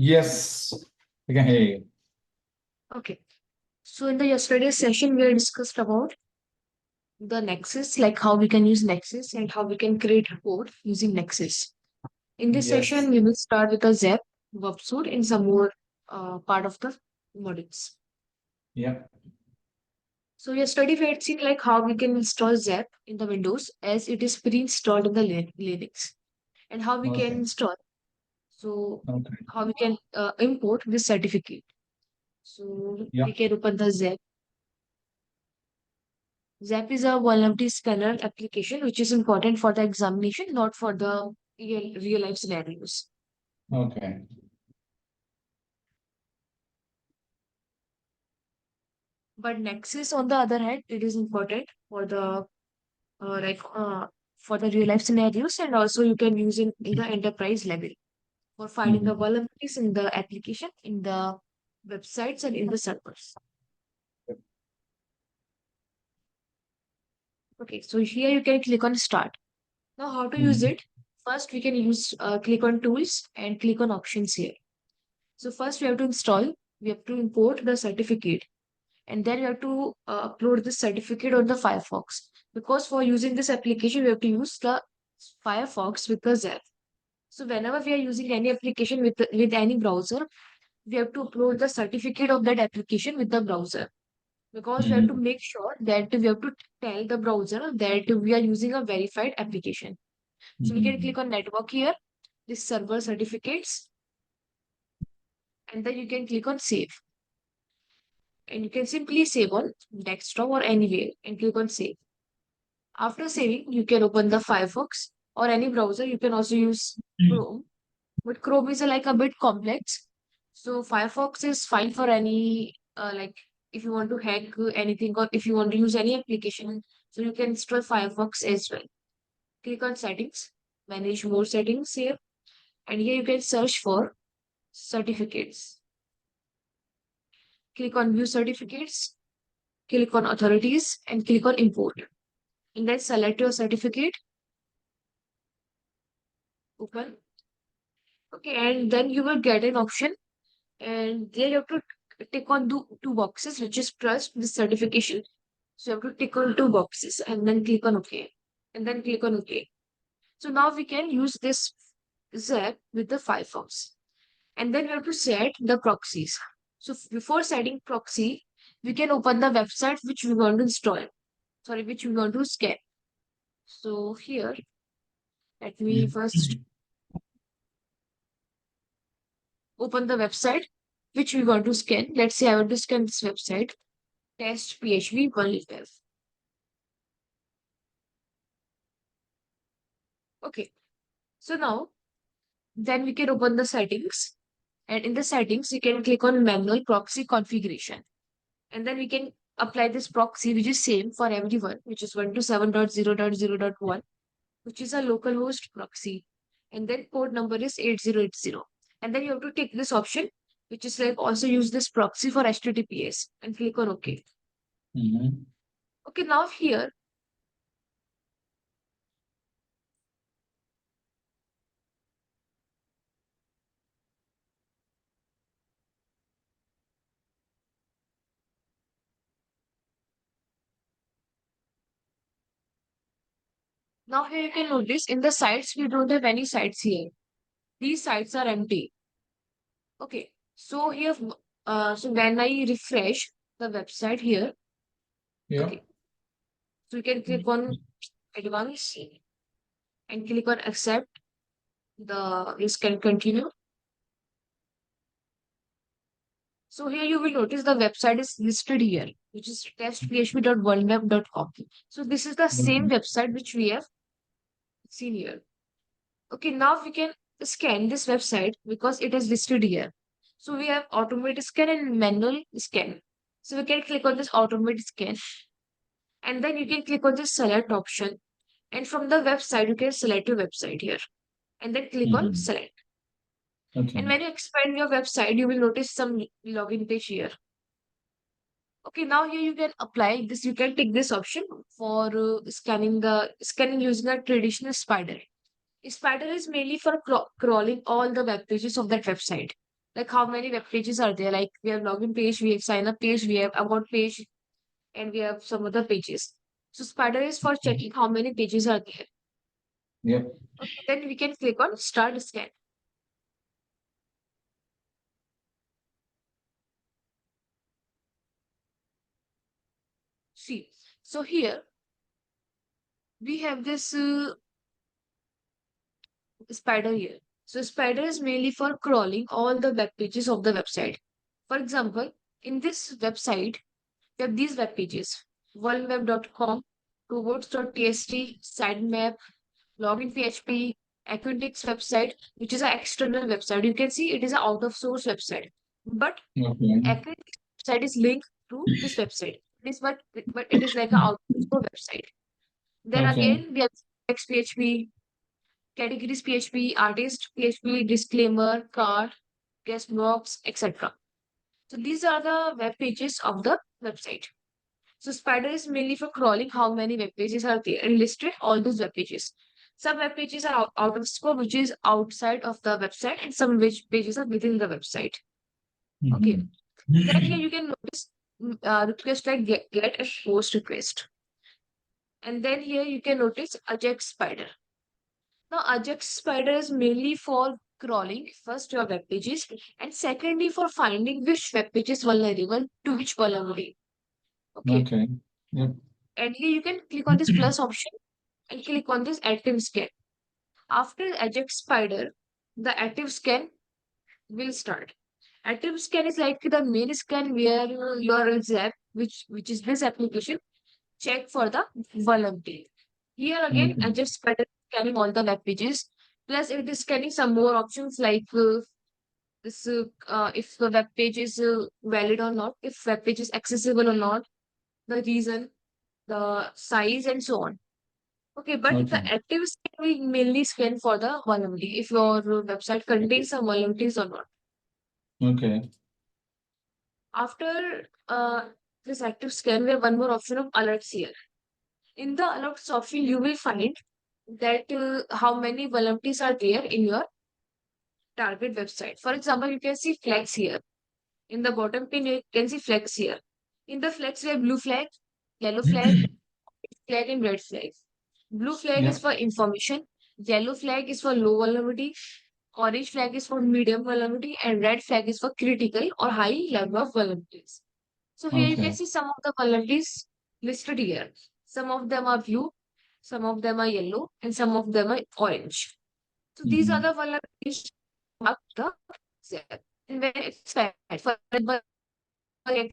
Yes, we can hear you. Okay. So in the yesterday's session, we discussed about the Nexus, like how we can use Nexus and how we can create report using Nexus. In this Yes. session, we will start with a ZEP, worksuit, and some more part of the modules. Yeah. So yesterday we had seen like how we can install ZEP in the Windows as it is pre-installed in the Linux, and how we can Okay. install. So Okay. how we can import this certificate. So Yeah. we can open the ZEP. ZAP is a vulnerability scanner application which is important for the examination, not for the real life scenarios. Okay. But Nexus, on the other hand, it is important for the like for the real life scenarios, and also you can use it in the enterprise level for finding the Mhm. vulnerabilities in the application, in the websites, and in the servers. Okay, so here you can click on Start. Now, how to use Mhm. it? First, we can use click on Tools and click on Options here. So first we have to install, we have to import the certificate, and then we have to upload this certificate on the Firefox. Because for using this application, we have to use the Firefox with the ZAP. So whenever we are using any application with any browser, we have to upload the certificate of that application with the browser. Because we have to Mhm. make sure that we have to tell the browser that we are using a verified application. So we can Mhm. click on network here, this server certificates, and then you can click on save. And you can simply save on desktop or anywhere and click on save. After saving, you can open the Firefox or any browser. You can also use Chrome, but Chrome is like a bit complex. So Firefox is fine for any like if you want to hack anything or if you want to use any application. So you can install Firefox as well. Click on settings, manage more settings here, and here you can search for certificates. Click on view certificates, click on authorities, and click on import. And then select your certificate, open. Okay, and then you will get an option, and there you have to tick on two boxes, which is trust this certification. So you have to tick on two boxes and then click on OK. And then click on OK. So now we can use this ZAP with the Firefox. And then we have to set the proxies. So before setting proxy, we can open the website which we want to install. Sorry, which we want to scan. So here, let me first Mhm. open the website which we want to scan. Let's say I want to scan this website, test PHP 1 Okay, so now then we can open the settings. And in the settings, you can click on manual proxy configuration. And then we can apply this proxy, which is same for everyone, which is 127.0.0.1, which is a localhost proxy. And then port number is 8080. And then you have to take this option, which is like also use this proxy for HTTPS and click on OK. Mhm. Okay, now here, now here you can notice in the sites, we don't have any sites here. These sites are empty. Okay, so here, so when I refresh the website here, Yeah. okay, so you can click on advance and click on accept the this can continue. So here you will notice the website is listed here, which is testphp.worldweb.com. So this is the same Okay. website which we have seen here. Okay, now we can scan this website because it is listed here. So we have automated scan and manual scan. So we can click on this automated scan and then you can click on this select option. And from the website, you can select your website here and then click on Mhm. select. And Okay. when you expand your website, you will notice some login page here. Okay, now here you can apply this. You can take this option for scanning using a traditional spider. A spider is mainly for crawling all the web pages of that website. Like how many web pages are there? Like we have login page, we have sign up page, we have about page, and we have some other pages. So spider is for checking how many pages are there. Yep. Okay, then we can click on start scan. See, so here we have this spider here. So spider is mainly for crawling all the web pages of the website. For example, in this website, we have these web pages: worldweb.com, robots.txt, sitemap, login PHP, Aquintics website, which is an external website. You can see it is an out of source website. But Okay. Aquintics website is linked to this website. This but it is like an out of source website. Then Okay. again, we have PHP, categories PHP, artist PHP, disclaimer, card, guest box, etc. So these are the web pages of the website. So Spider is mainly for crawling how many web pages are there and listed all those web pages. Some web pages are out of scope, which is outside of the website, and some which pages are within the website. Okay. Then here you can notice request like get and post request. And then here you can notice Ajax Spider. Now, Ajax Spider is mainly for crawling first your web pages and secondly for finding which web page is vulnerable to which vulnerability. Okay. Okay. Yep. And here you can click on this plus option and click on this active scan. After Ajax Spider, the active scan will start. Active scan is like the main scan where your Zap, which is this application, check for the vulnerability. Here again, Okay. Ajax Spider is scanning all the web pages. Plus, it is scanning some more options like this if the web page is valid or not, if web page is accessible or not, the reason, the size, and so on. Okay, but the Okay. active scan will mainly scan for the vulnerability, if your website contains some vulnerabilities or not. Okay. After this active scan, we have one more option of alerts here. In the alerts option, you will find that how many vulnerabilities are there in your target website. For example, you can see flags here. In the bottom pin, you can see flags here. In the flags, we have blue flag, yellow flag, flag, and red flag. Blue flag is Yep. for information, yellow flag is for low vulnerability, orange flag is for medium vulnerability, and red flag is for critical or high level of vulnerabilities. So here you can Okay. see some of the vulnerabilities listed here. Some of them are blue, some of them are yellow, and some of them are orange. So these are the vulnerabilities of the Zap. And when it's bad, for example, Okay.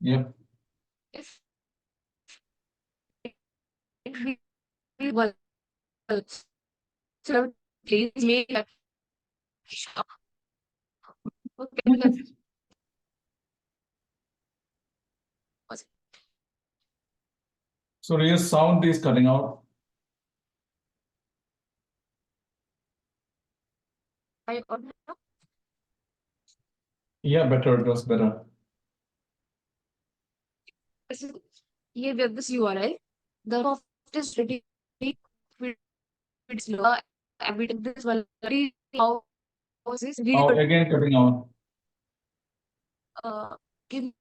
Yep. if it will so please make a okay, So your sound is cutting out. Yeah, better. It was better. ये we have this URL. The soft is ready. It's low. Evidence this vulnerability. How was this Oh, really again cutting out. give me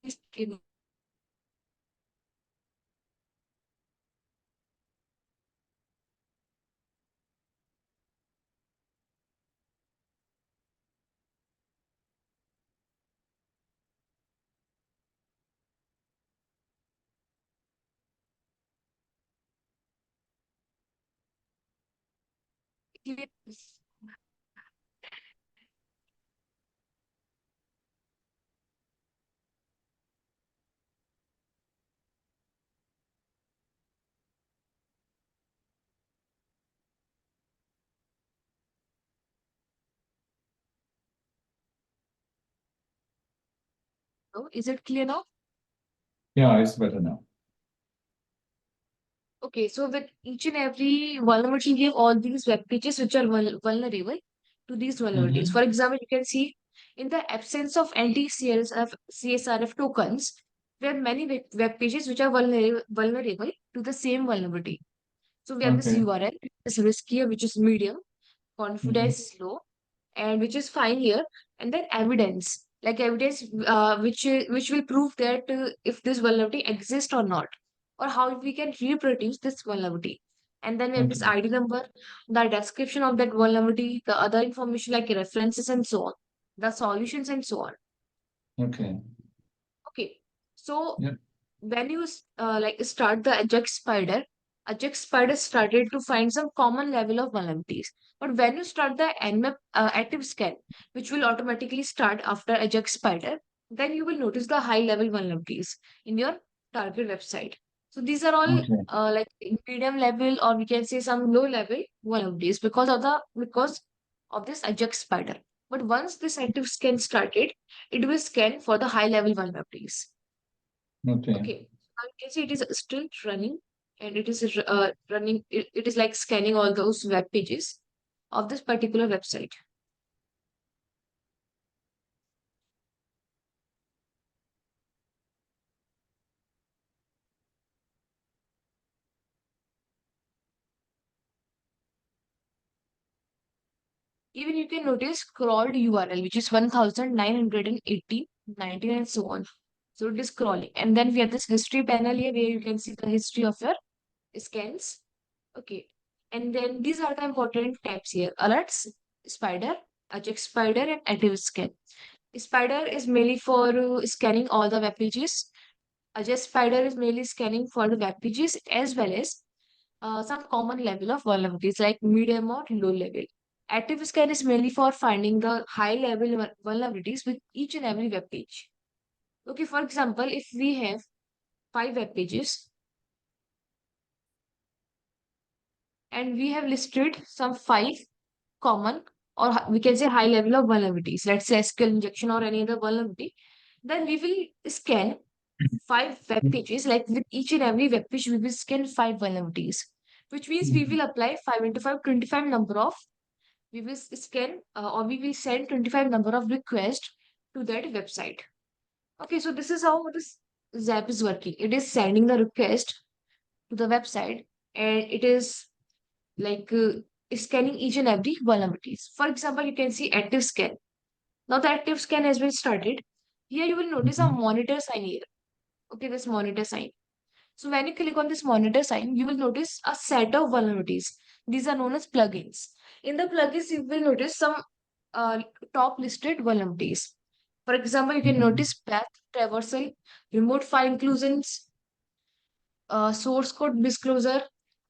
Is it clear now? Yeah, it's better now. Okay, so with each and every vulnerability, we have all these web pages which are vulnerable to these vulnerabilities. For example, you can see in the absence of anti-CSRF tokens, there are many web pages which are vulnerable to the same vulnerability. So we have this Okay. URL, this risk here, which is medium, Mhm. confidence is low, and which is fine here, and then evidence, like evidence which will prove that if this vulnerability exists or not, or how we can reproduce this vulnerability. And then we have this Okay. ID number, the description of that vulnerability, the other information like references and so on, the solutions and so on. Okay. Okay, so Yep. when you like start the Ajax Spider started to find some common level of vulnerabilities. But when you start the Nmap active scan, which will automatically start after Ajax Spider, then you will notice the high level vulnerabilities in your target website. So these are all Okay. like medium level, or we can say some low level vulnerabilities because of this Ajax Spider. But once this active scan started, it will scan for the high level vulnerabilities. Okay. Okay, I can see it is still running, and it is running. It is like scanning all those web pages of this particular website. Even you can notice crawled URL, which is 1980, 19, and so on. So it is crawling. And then we have this history panel here where you can see the history of your scans. Okay. And then these are the important tabs here: alerts, spider, Ajax spider, and active scan. Spider is mainly for scanning all the web pages. Ajax spider is mainly scanning for the web pages as well as some common level of vulnerabilities like medium or low level. Active scan is mainly for finding the high level vulnerabilities with each and every web page. Okay, for example, if we have 5 web pages and we have listed some 5 common, or we can say high level of vulnerabilities, let's say SQL injection or any other vulnerability, then we will scan 5 web pages, like with each and every web page, we will scan 5 vulnerabilities, which means we will apply 5 into 5, 25 number of, we will scan or we will send 25 number of requests to that website. Okay, so this is how this Zap is working. It is sending the request to the website, and it is like scanning each and every vulnerabilities. For example, you can see active scan. Now the active scan has been started. Here you will notice a Mhm. monitor sign here. Okay, this monitor sign. So when you click on this monitor sign, you will notice a set of vulnerabilities. These are known as plugins. In the plugins, you will notice some uh, top listed vulnerabilities. For example, you can Mhm. notice path traversal, remote file inclusions, source code disclosure,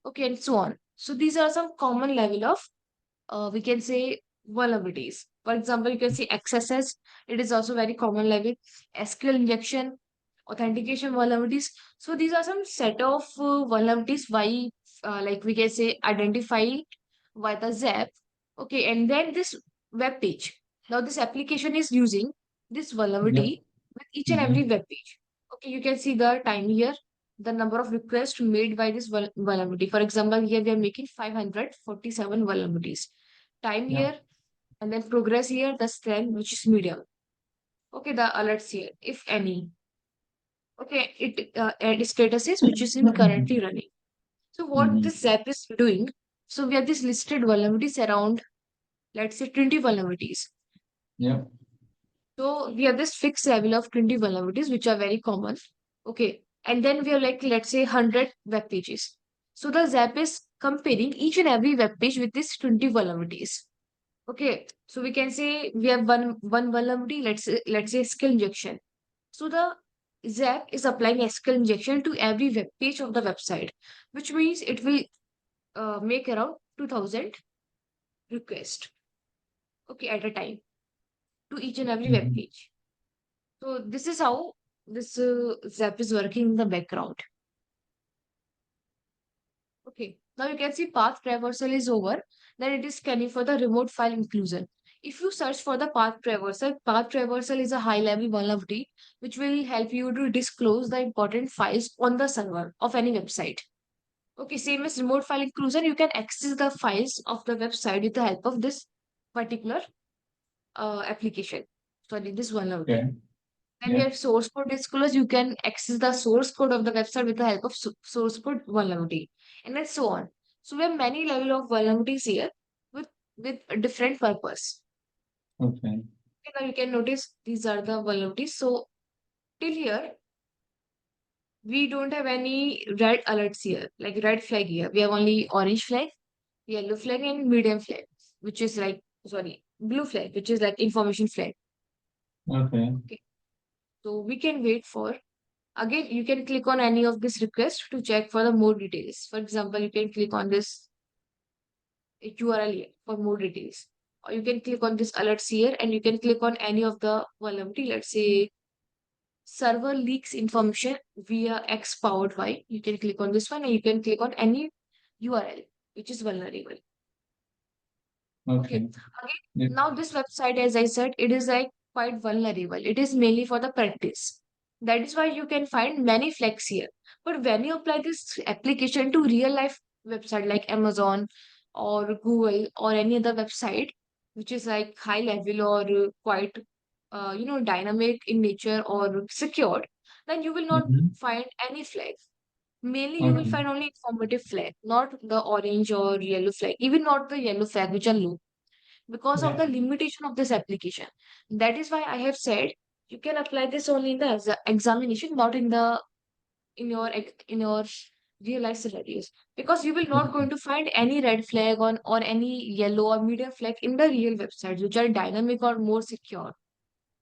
okay, and so on. So these are some common level of we can say vulnerabilities. For example, you can see XSS. It is also very common level. SQL injection, authentication vulnerabilities. So these are some set of vulnerabilities why, like we can say, identified by the ZAP. Okay, and then this web page. Now this application is using this Yep. vulnerability with each and every Mhm. web page. Okay, you can see the time here, the number of requests made by this vulnerability. For example, here we are making 547 vulnerabilities. Time Yep. here, and then progress here, the strength, which is medium. Okay, the alerts here, if any. Okay, and status is which is in currently running. So what Mhm. this app is doing, so we have this listed vulnerabilities around, let's say 20 vulnerabilities. Yep. So we have this fixed level of 20 vulnerabilities, which are very common. Okay. And then we have like, let's say 100 web pages. So the Zap is comparing each and every web page with these 20 vulnerabilities. Okay. So we can say we have one vulnerability, let's say skill injection. So the Zap is applying SQL injection to every web page of the website, which means it will make around 2000 requests, okay, at a time to each and every web Mhm. page. So this is how this Zap is working in the background. Okay. Now you can see path traversal is over. Then it is scanning for the remote file inclusion. If you search for the path traversal is a high level vulnerability which will help you to disclose the important files on the server of any website. Okay, same as remote file inclusion, you can access the files of the website with the help of this particular application. Sorry, this vulnerability. Okay. Then we Yep. have source code disclosure. You can access the source code of the website with the help of source code vulnerability, and then so on. So we have many level of vulnerabilities here with a different purpose. Okay. Now you can notice these are the vulnerabilities. So till here, we don't have any red alerts here, like red flag here. We have only orange flag, yellow flag, and medium flag, which is like, sorry, blue flag, which is like information flag. Okay. Okay. So we can wait for, again, you can click on any of this request to check for the more details. For example, you can click on this URL here for more details. Or you can click on this alerts here and you can click on any of the vulnerability. Let's say server leaks information via X powered Y. You can click on this one and you can click on any URL which is vulnerable. Okay. Okay. Yeah. Now this website, as I said, it is like quite vulnerable. It is mainly for the practice. That is why you can find many flags here. But when you apply this application to real life website like Amazon or Google or any other website, which is like high level or quite dynamic in nature or secured, then you will not Mm-hmm. find any flag. Mainly you will Okay. find only informative flag, not the orange or yellow flag, even not the yellow flag, which are low because of Yeah. the limitation of this application. That is why I have said you can apply this only in the examination, not in the in your real life scenarios, because you will not going to find any red flag on or any yellow or medium flag in the real websites which are dynamic or more secure.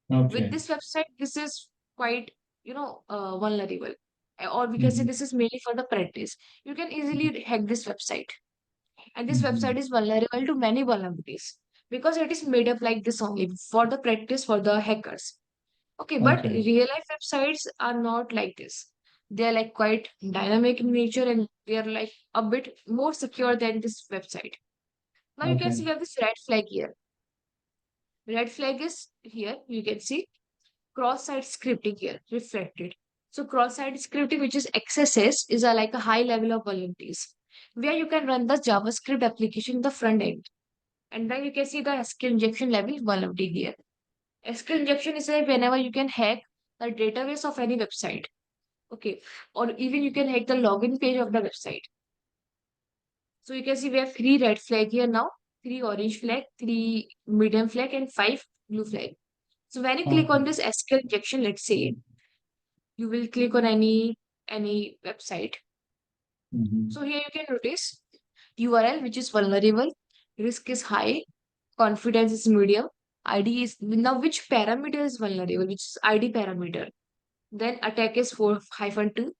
With Okay. this website, this is quite vulnerable. Or we can say Mm-hmm. this is mainly for the practice. You can easily hack this website. And this Mm-hmm. website is vulnerable to many vulnerabilities because it is made up like this only for the practice for the hackers. Okay, but Okay. real life websites are not like this. They are like quite dynamic in nature and they are like a bit more secure than this website. Now you can Okay. see we have this red flag here. Red flag is here. You can see cross-site scripting here reflected. So cross-site scripting, which is XSS, is a like a high level of vulnerabilities where you can run the JavaScript application in the front end. And then you can see the SQL injection level vulnerability here. SQL injection is like whenever you can hack the database of any website. Okay. Or even you can hack the login page of the website. So you can see we have 3 red flag here now, 3 orange flag, 3 medium flag, and 5 blue flag. So when you click on Okay. this SQL injection, let's say you will click on any website. Mm-hmm. So here you can notice URL which is vulnerable, risk is high, confidence is medium, ID is now which parameter is vulnerable, which is ID parameter. Then attack is 4-2,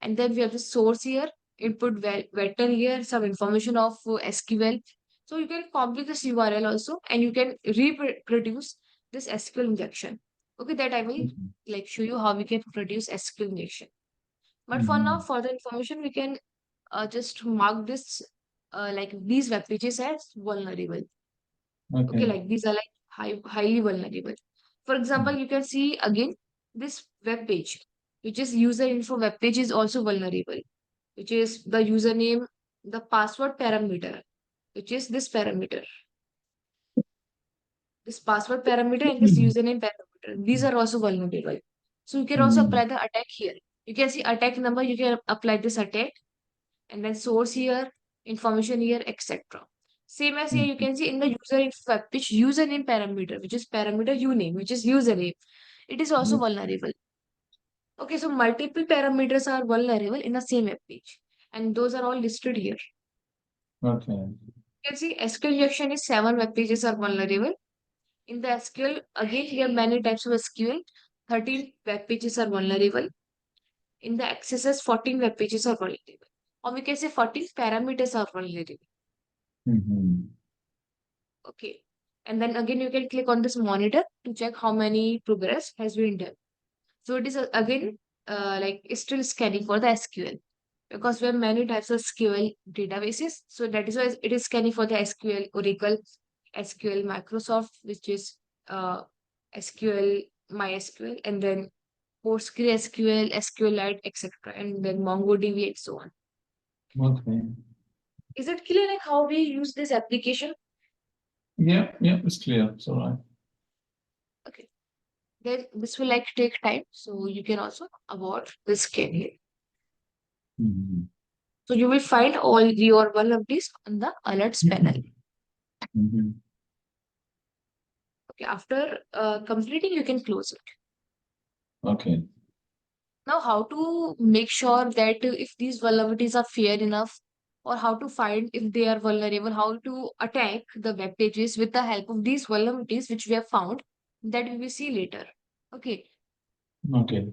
and then we have the source here, input vector here, some information of SQL. So you can copy this URL also, and you can reproduce this SQL injection. Okay, that I will like show you how we can produce SQL injection. But for now, Mm-hmm. for the information, we can just mark this like these web pages as vulnerable. Okay, Okay. like these are like highly vulnerable. For example, Mm-hmm. you can see again this web page, which is user info web page is also vulnerable, which is the username, the password parameter, which is this parameter, this password parameter and this username parameter. These are also vulnerable. So you can also Mm-hmm. apply the attack here. You can see attack number, you can apply this attack and then source here, information here, etc. Same as here, you can see in the user info which username parameter, which is parameter uname, which is username, it is also vulnerable. Okay, so multiple parameters are vulnerable in the same web page, and those are all listed here. Okay. You can see SQL injection is 7 web pages are vulnerable. In the SQL, again, we have many types of SQL. 13 web pages are vulnerable. In the XSS, 14 web pages are vulnerable. Or we can say 14 parameters are vulnerable. Mm-hmm. Okay. And then again, you can click on this monitor to check how many progress has been done. So it is again like it's still scanning for the SQL because we have many types of SQL databases. So that is why it is scanning for the SQL, Oracle, SQL, Microsoft, which is SQL, MySQL, and then PostgreSQL, SQLite, etc. And then MongoDB and so on. Okay. Is it clear like how we use this application? Yeah, yeah, it's clear. It's all right. Okay. Then this will like take time, so you can also avoid this scan here. Mm-hmm. So you will find all your vulnerabilities on the alerts panel. Mm-hmm. Okay, after completing, you can close it. Okay. Now, how to make sure that if these vulnerabilities are fair enough, or how to find if they are vulnerable, how to attack the web pages with the help of these vulnerabilities which we have found, that we will see later. Okay, Okay.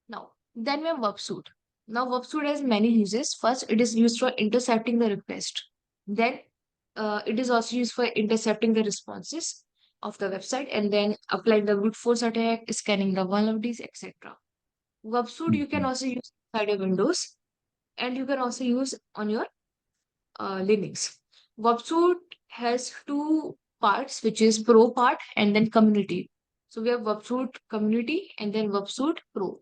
now then we have WebSuite. Now WebSuite has many uses. First, it is used for intercepting the request. Then it is also used for intercepting the responses of the website and then applying the brute force attack, scanning the vulnerabilities, etc. WebSuite you can Mhm. also use inside your Windows and you can also use on your Linux. WebSuite has two parts, which is Pro part and then Community. So we have WebSuite Community and then WebSuite Pro.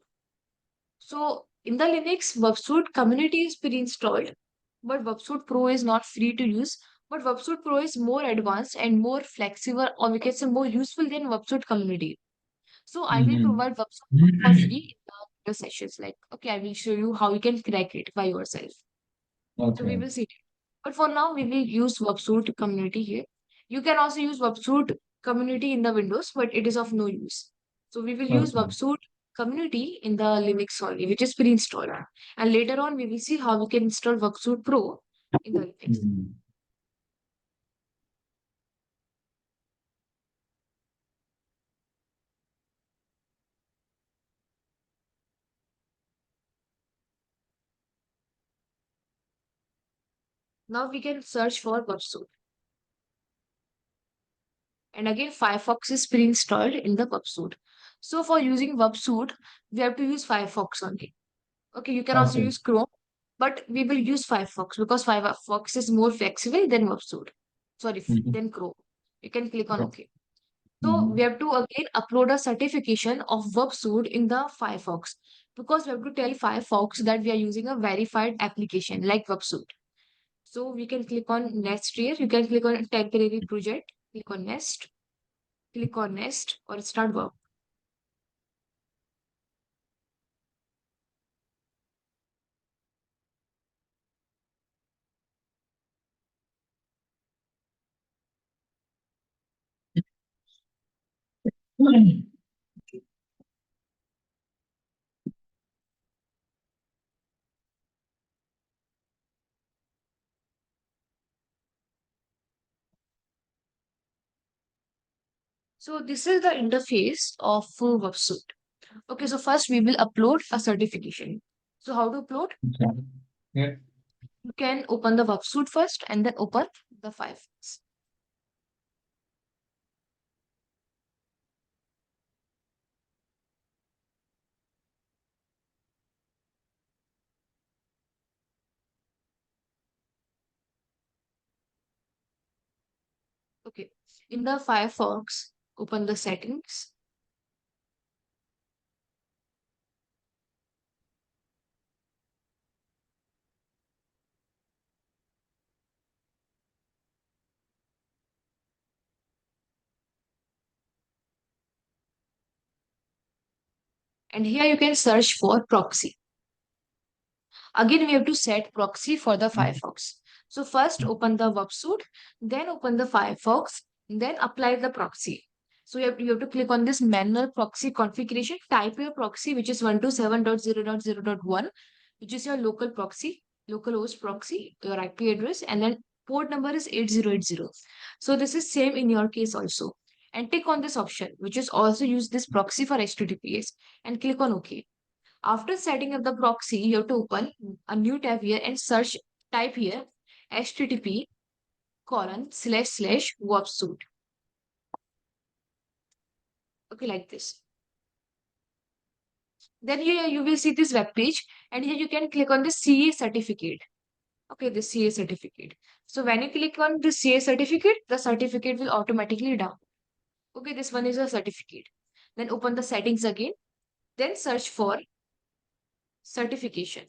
So in the Linux, WebSuite Community is pre-installed, but WebSuite Pro is not free to use. But WebSuite Pro is more advanced and more flexible, or we can say more useful than WebSuite Community. So I will Mhm. provide WebSuite Pro for free in the video sessions. Like, okay, I will show you how you can crack it by yourself. So we Okay. will see it. But for now, we will use WebSuite Community here. You can also use WebSuite Community in the Windows, but it is of no use. So we will use Okay. WebSuite Community in the Linux only, which is pre-installed. And later on, we will see how we can install WebSuite Pro in the Linux. Mhm. Now we can search for WebSuite. And again, Firefox is pre-installed in the WebSuite. So for using WebSuite, we have to use Firefox only. Okay, you can also Okay. use Chrome, but we will use Firefox because Firefox is more flexible than WebSuite. Sorry, Mhm. than Chrome. You can click on Yeah. OK. So we Mhm. have to again upload a certification of WebSuite in the Firefox because we have to tell Firefox that we are using a verified application like WebSuite. So we can click on Next here. You can click on temporary project, click on Next or start work. So this is the interface of WebSuite. Okay, so first we will upload a certification. So how to upload? Okay. Yeah. You can open the WebSuite first and then open the Firefox. Okay, in the Firefox, open the settings. And here you can search for proxy. Again, we have to set proxy for the Firefox. So first open the WebSuite, then open the Firefox, then apply the proxy. So you have to click on this manual proxy configuration, type your proxy, which is 127.0.0.1, which is your local proxy, local host proxy, your IP address, and then port number is 8080. So this is same in your case also. And tick on this option, which is also use this proxy for HTTPS, and click on OK. After setting up the proxy, you have to open a new tab here and type here http colon slash slash websuite. Okay, like this. Then here you will see this web page, and here you can click on the CA certificate. Okay, the CA certificate. So when you click on the CA certificate, the certificate will automatically down. Okay, this one is a certificate. Then open the settings again. Then search for certification.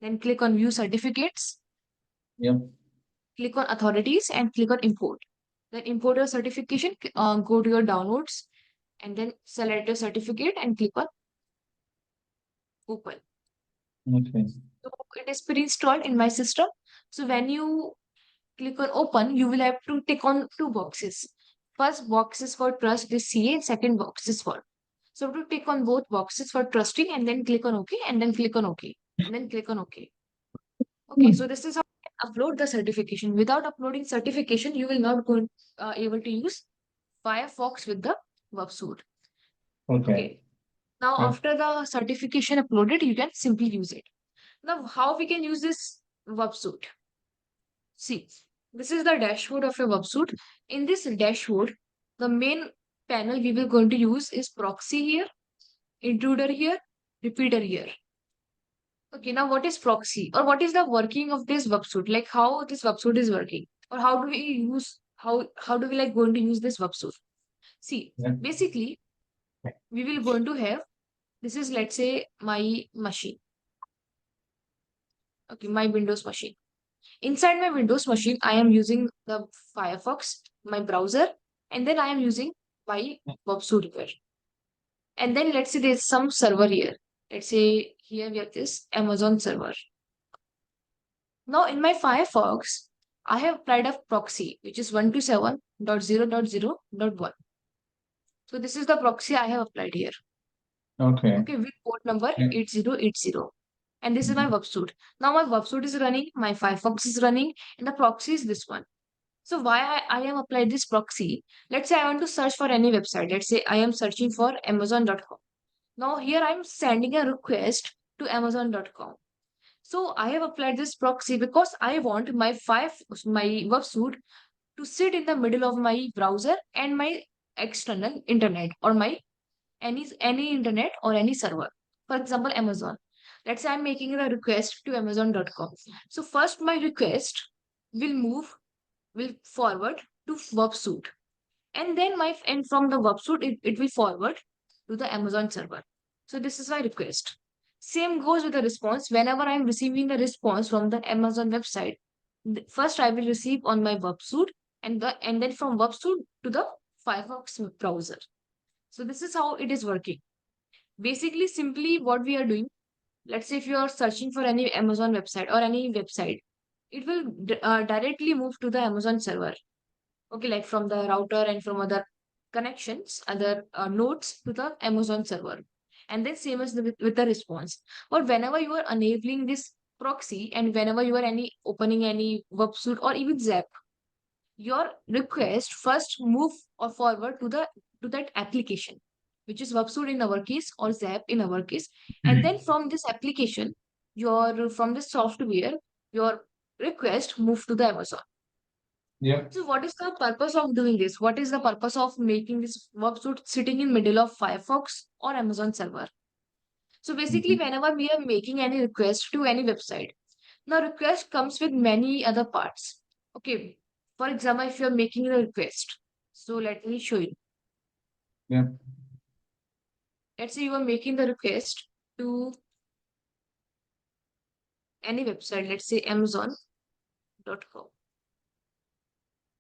Then click on view certificates. Yeah. Click on authorities and click on import. Then import your certification, go to your downloads and then select your certificate and click on open. Okay. So it is pre-installed in my system. So when you click on open, you will have to tick on two boxes. First box is for trust this CA, and second box is for. So to tick on both boxes for trusting and then click on OK and then click on OK and then click on OK. Okay, so this is how you can upload the certification. Without uploading certification, you will not go able to use Firefox with the websuite. Okay. Okay. Now, Yep. after the certification uploaded, you can simply use it. Now, how we can use this websuite? See, this is the dashboard of a websuite. In this dashboard, the main panel we will going to use is proxy here, intruder here, repeater here. Okay, now what is proxy or what is the working of this websuite? Like how this websuite is working or how do we use how do we like going to use this websuite? See, Yep. basically we will going to have this is let's say my machine. Okay, my Windows machine. Inside my Windows machine, I am using the Firefox, my browser, and then I am using my websuite here. And then let's say there's some server here. Let's say here we have this Amazon server. Now in my Firefox, I have applied a proxy, which is 127.0.0.1. So this is the proxy I have applied here. Okay. Okay, with port number Yeah. 8080. And this is my websuite. Now my websuite is running, my Firefox is running, and the proxy is this one. So why I am applied this proxy? Let's say I want to search for any website. Let's say I am searching for Amazon.com. Now here I'm sending a request to Amazon.com. So I have applied this proxy because I want my websuite to sit in the middle of my browser and my external internet or my any internet or any server. For example, Amazon. Let's say I'm making a request to Amazon.com. So first my request will forward to websuite. And then from the websuite it will forward to the Amazon server. So this is my request. Same goes with the response. Whenever I'm receiving the response from the Amazon website, first I will receive on my websuite and then from websuite to the Firefox browser. So this is how it is working. Basically, simply what we are doing, let's say if you are searching for any Amazon website or any website, it will directly move to the Amazon server. Okay, like from the router and from other connections, other nodes to the Amazon server. And then same as with the response. Or whenever you are enabling this proxy and whenever you are opening any websuite or even Zap, your request first move or forward to that application, which is websuite in our case or Zap in our case. And then from this application, from the software, your request move to the Amazon. Yeah. So what is the purpose of doing this? What is the purpose of making this websuite sitting in middle of Firefox or Amazon server? So basically, whenever we are making any request to any website, the request comes with many other parts. Okay. For example, if you're making a request, so let me show you. Yeah. Let's say you are making the request to any website, let's say Amazon.com.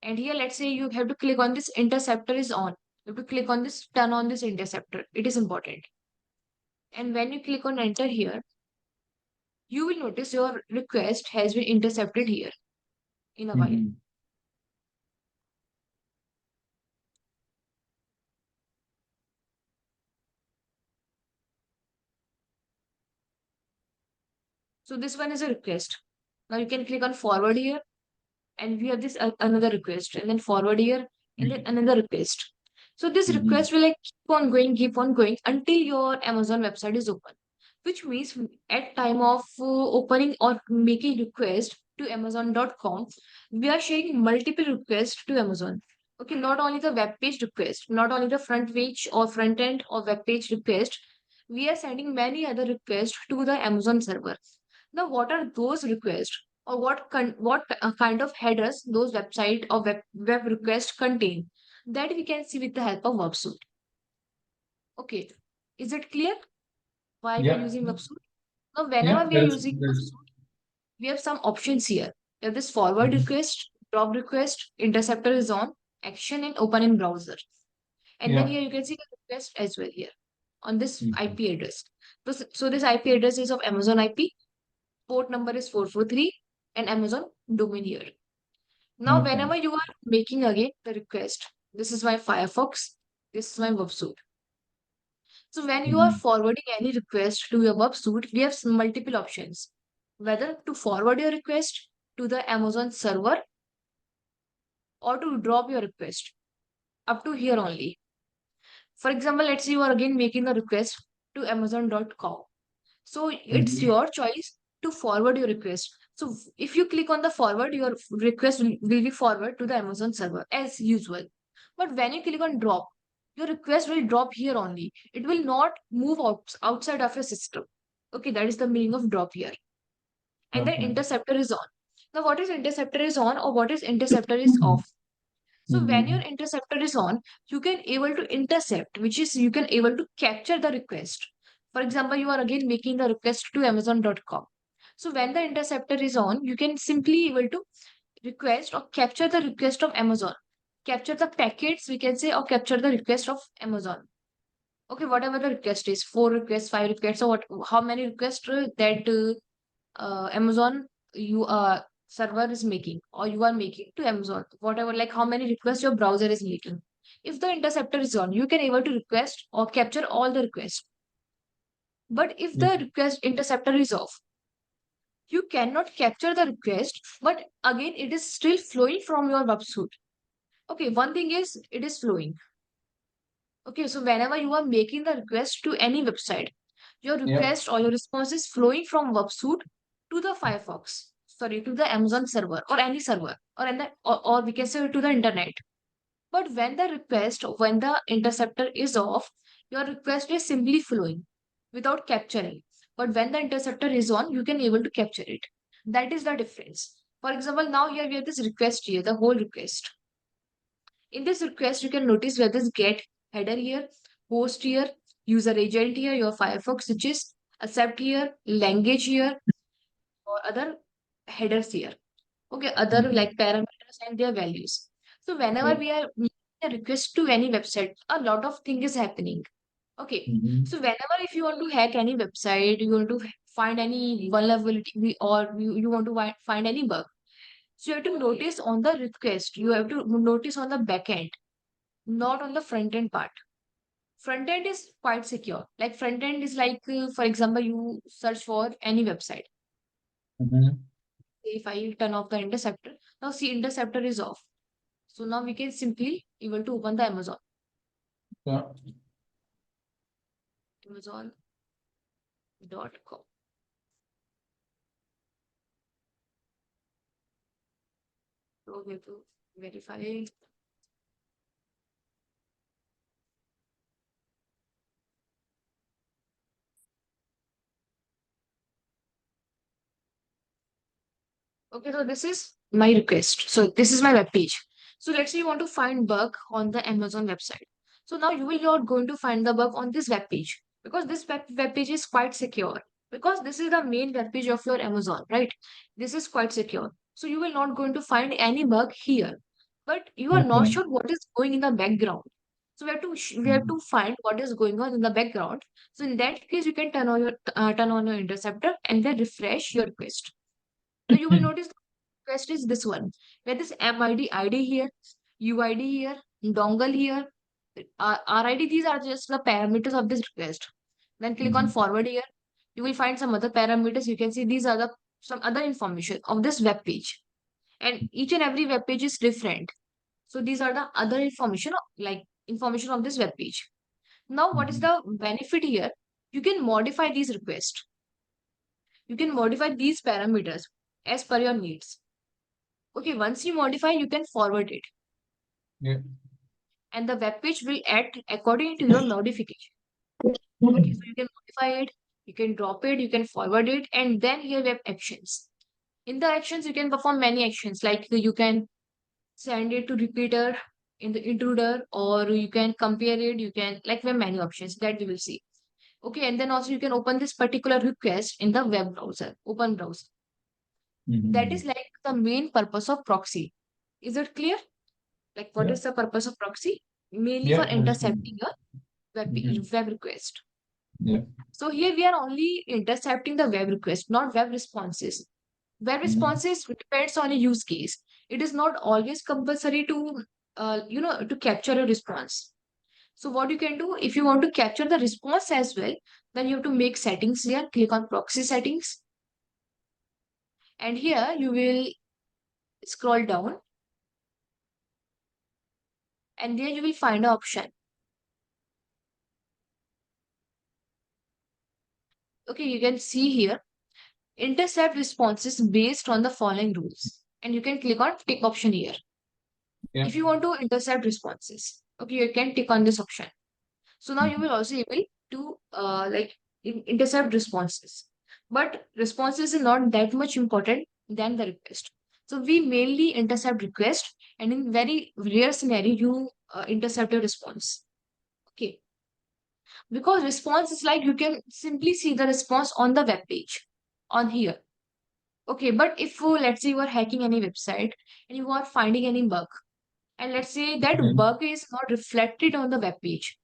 And here, let's say you have to click on this interceptor is on. You have to click on this, turn on this interceptor. It is important. And when you click on enter here, you will notice your request has been intercepted here in a while. So this one is a request. Now you can click on forward here and we have this another request and then forward here and then another request. So this request will like keep on going until your Amazon website is open, which means at time of opening or making request to Amazon.com, we are sharing multiple requests to Amazon. Okay, not only the web page request, not only the front page or front end or web page request, we are sending many other requests to the Amazon server. Now, what are those requests or what kind of headers those website or web requests contain? That we can see with the help of websuite. Okay, is it clear why we are Yeah. using websuite? Now, Yeah. whenever we are There's using websuite, we have some options here. We have this forward request, drop request, interceptor is on, action and open in browser. And then yeah. here you can see the request as well here on this IP address. So this IP address is of Amazon IP, port number is 443, and Amazon domain here. Now, Okay. whenever you are making again the request, this is my Firefox, this is my websuite. So when you are forwarding any request to your websuite, we have multiple options. Whether to forward your request to the Amazon server or to drop your request up to here only. For example, let's say you are again making the request to Amazon.com. So it's your choice to forward your request. So if you click on the forward, your request will be forwarded to the Amazon server as usual. But when you click on drop, your request will drop here only. It will not move outside of your system. Okay, that is the meaning of drop here. And then Okay. interceptor is on. Now, what is interceptor is on or what is interceptor is off? So when your interceptor is on, you can able to intercept, which is you can able to capture the request. For example, you are again making the request to Amazon.com. So when the interceptor is on, you can simply able to request or capture the request of Amazon. Capture the packets, we can say, or capture the request of Amazon. Okay, whatever the request is, 4 requests, 5 requests, or what, how many requests that Amazon server is making or you are making to Amazon, whatever, like how many requests your browser is making. If the interceptor is on, you can able to request or capture all the requests. But if the request interceptor is off, you cannot capture the request, but again, it is still flowing from your website. Okay, one thing is it is flowing. Okay, so whenever you are making the request to any website, your request or your response is flowing from website to the Firefox, sorry, to the Amazon server or any server, or we can say to the internet. But when the interceptor is off, your request is simply flowing without capturing. But when the interceptor is on, you can able to capture it. That is the difference. For example, now here we have this request here, the whole request. In this request, you can notice where this get header here, host here, user agent here, your Firefox switches, accept here, language here, or other headers here. Okay, other like parameters and their values. So whenever we are making a request to any website, a lot of thing is happening. Okay, so whenever if you want to hack any website, you want to find any vulnerability or you want to find any bug. So you have to notice on the request, you have to notice on the backend, not on the front end part. Front end is quite secure. Like front end is like, for example, you search for any website. If I turn off the interceptor, now see interceptor is off. So now we can simply able to open the Amazon. Amazon.com. So we have to verify. Okay, so this is my request. So this is my web page. So let's say you want to find bug on the Amazon website. So now you will not going to find the bug on this web page because this web page is quite secure because this is the main web page of your Amazon, right? This is quite secure. So you will not going to find any bug here, but you are not sure what is going in the background. So we have to find what is going on in the background. So in that case, you can turn on your interceptor and then refresh your request. Now you will notice the request is this one, where this MID ID here, UID here, dongle here, RID, these are just the parameters of this request. Then click on forward here. You will find some other parameters. You can see these are the some other information of this web page. And each and every web page is different. So these are the other information like information of this web page. Now, what is the benefit here? You can modify these requests. You can modify these parameters as per your needs. Okay, once you modify, you can forward it. Yeah. And the web page will act according to your modification. Okay, so you can modify it, you can drop it, you can forward it, and then here we have actions. In the actions, you can perform many actions, like you can send it to repeater in the intruder, or you can compare it, you can, like we have many options that we will see. Okay, and then also you can open this particular request in the web browser, open browser. That is like the main purpose of proxy. Is it clear? Like what is the purpose of proxy? Mainly for intercepting a web request. Yeah. So here we are only intercepting the web request, not web responses. Web responses depends on a use case. It is not always compulsory to, to capture a response. So what you can do, if you want to capture the response as well, then you have to make settings here, click on proxy settings. And here you will scroll down and there you will find an option. Okay, you can see here, intercept responses based on the following rules. And you can click on tick option here. Yeah. If you want to intercept responses, okay, you can tick on this option. So now you will also able to intercept responses. But responses is not that much important than the request. So we mainly intercept request, and in very rare scenario, you intercept a response. Okay. Because response is like you can simply see the response on the web page on here. Okay, but if let's say you are hacking any website and you are finding any bug, and let's say that bug is not reflected on the web page,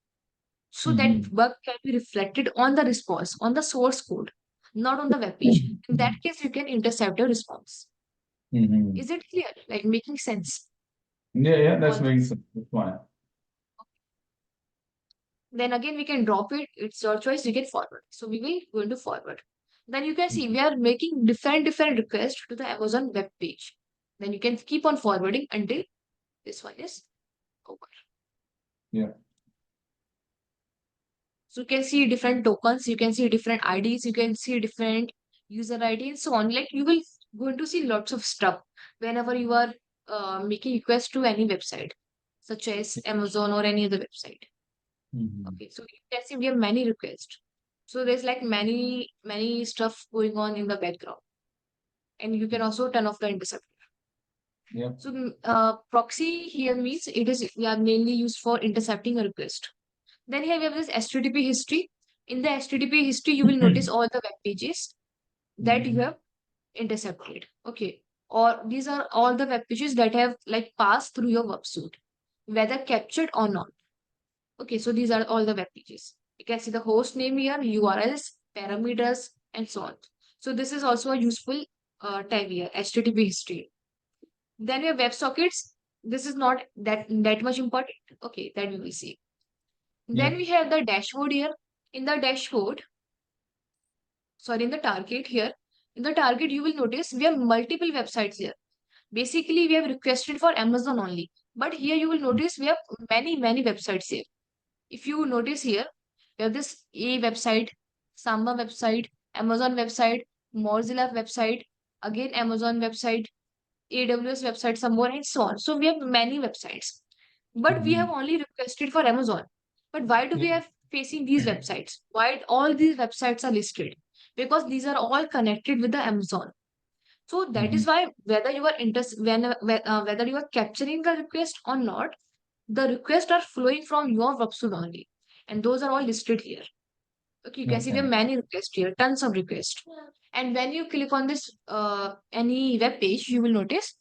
so that bug can be reflected on the response, on the source code, not on the web page. In that case, you can intercept a response. Is it clear? Like making sense? Yeah, that's All making this. sense. That's fine. Then again, we can drop it. It's your choice. You can forward. So we will go into forward. Then you can see we are making different requests to the Amazon web page. Then you can keep on forwarding until this one is over. Yeah. So you can see different tokens, you can see different IDs, you can see different user ID and so on. Like you will going to see lots of stuff whenever you are making requests to any website, such as Amazon or any other website. Okay, so you can see we have many requests. So there's like many stuff going on in the background. And you can also turn off the interceptor. Yeah. So proxy here means we are mainly used for intercepting a request. Then here we have this HTTP history. In the HTTP history, you will notice all the web pages that you have intercepted. Okay. Or these are all the web pages that have like passed through your web suite, whether captured or not. Okay. So these are all the web pages. You can see the host name here, URLs, parameters, and so on. So this is also a useful tag here, HTTP history. Then we have WebSockets. This is not that much important. Okay, that we will see. Then we have the dashboard here. In the dashboard, sorry, in the target here, in the target, you will notice we have multiple websites here. Basically, we have requested for Amazon only. But here you will notice we have many websites here. If you notice here, we have this A website, Samba website, Amazon website, Mozilla website, again Amazon website, AWS website, some more, and so on. So we have many websites. But we have only requested for Amazon. But why do we have facing these websites? Why all these websites are listed? Because these are all connected with the Amazon. So that is why whether you are whether you are capturing the request or not, the requests are flowing from your website only, and those are all listed here. Okay, you can see we have many requests here, tons of requests. And when you click on this any web page, you will notice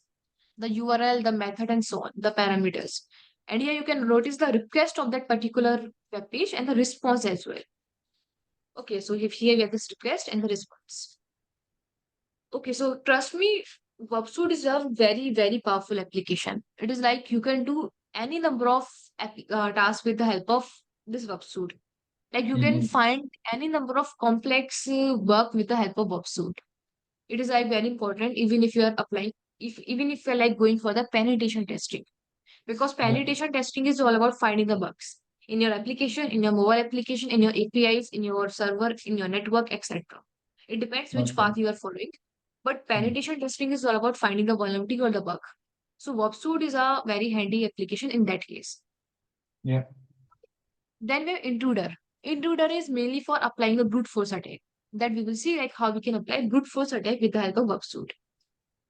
the URL, the method, and so on, the parameters. And here you can notice the request of that particular web page and the response as well. Okay, so if here we have this request and the response. Okay, so trust me, WebSuite is a very powerful application. It is like you can do any number of tasks with the help of this WebSuite. Like you can find any number of complex work with the help of WebSuite. It is like very important even if you are applying, even if you're like going for the penetration testing. Because penetration testing is all about finding the bugs in your application, in your mobile application, in your APIs, in your server, in your network, etc. It depends which path you are following. But penetration testing is all about finding the vulnerability or the bug. So WebSuite is a very handy application in that case. Yeah. Then we have Intruder. Intruder is mainly for applying a brute force attack. That we will see like how we can apply brute force attack with the help of WebSuite.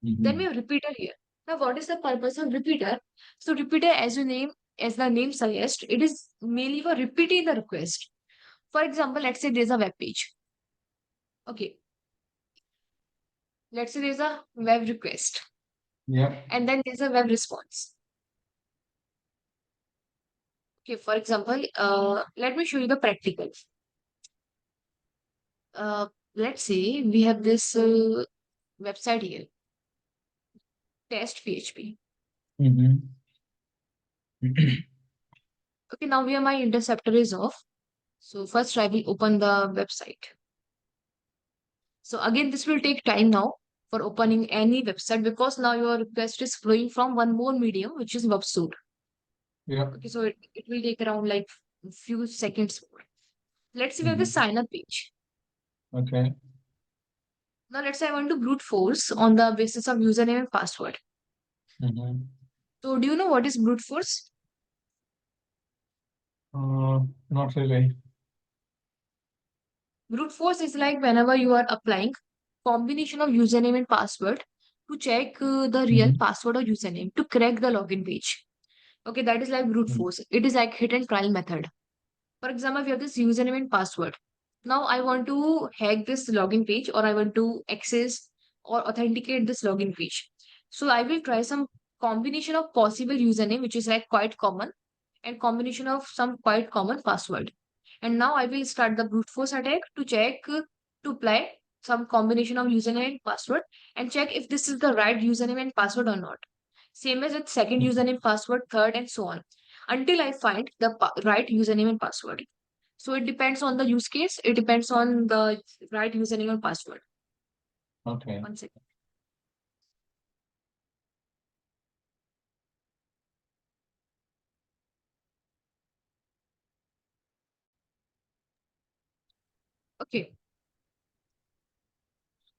Then we have Repeater here. Now, what is the purpose of Repeater? So Repeater, as the name suggests, it is mainly for repeating the request. For example, let's say there's a web page. Okay. Let's say there's a web request. Yeah. And then there's a web response. Okay, for example, let me show you the practical. let's say we have this website here, test PHP. Mm-hmm. Okay, now where my interceptor is off. So first I will open the website. So again, this will take time now for opening any website because now your request is flowing from one more medium, which is WebSuite. Yeah. Okay, so it will take around like a few seconds more. Let's see where the Mm-hmm. sign up page. Okay. Now let's say I want to brute force on the basis of username and password. Mm-hmm. So do you know what is brute force? Not really. Brute force is like whenever you are applying combination of username and password to check the real Mm-hmm. password or username to crack the login page. Okay, that is like brute force. It is like hit and trial method. For example, we have this username and password. Now I want to hack this login page or I want to access or authenticate this login page. So I will try some combination of possible username, which is like quite common, and combination of some quite common password. And now I will start the brute force attack to check to apply some combination of username and password and check if this is the right username and password or not. Same as with second username, password, third, and so on until I find the right username and password. So it depends on the use case. It depends on the right username and password. Okay. One second. Okay.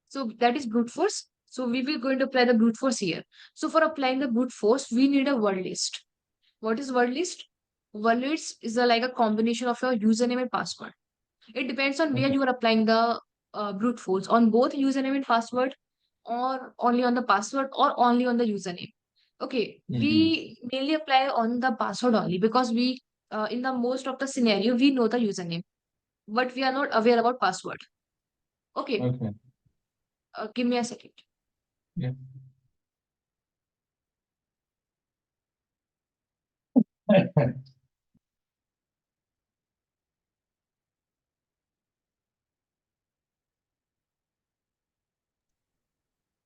So that is brute force. So we will going to apply the brute force here. So for applying the brute force, we need a word list. What is word list? Word list is like a combination of your username and password. It depends on where Okay. you are applying the brute force on both username and password, or only on the password, or only on the username. Okay, Mm-hmm. we mainly apply on the password only because we, in the most of the scenario, we know the username, but we are not aware about password. Okay, Okay. give me a second. Yeah.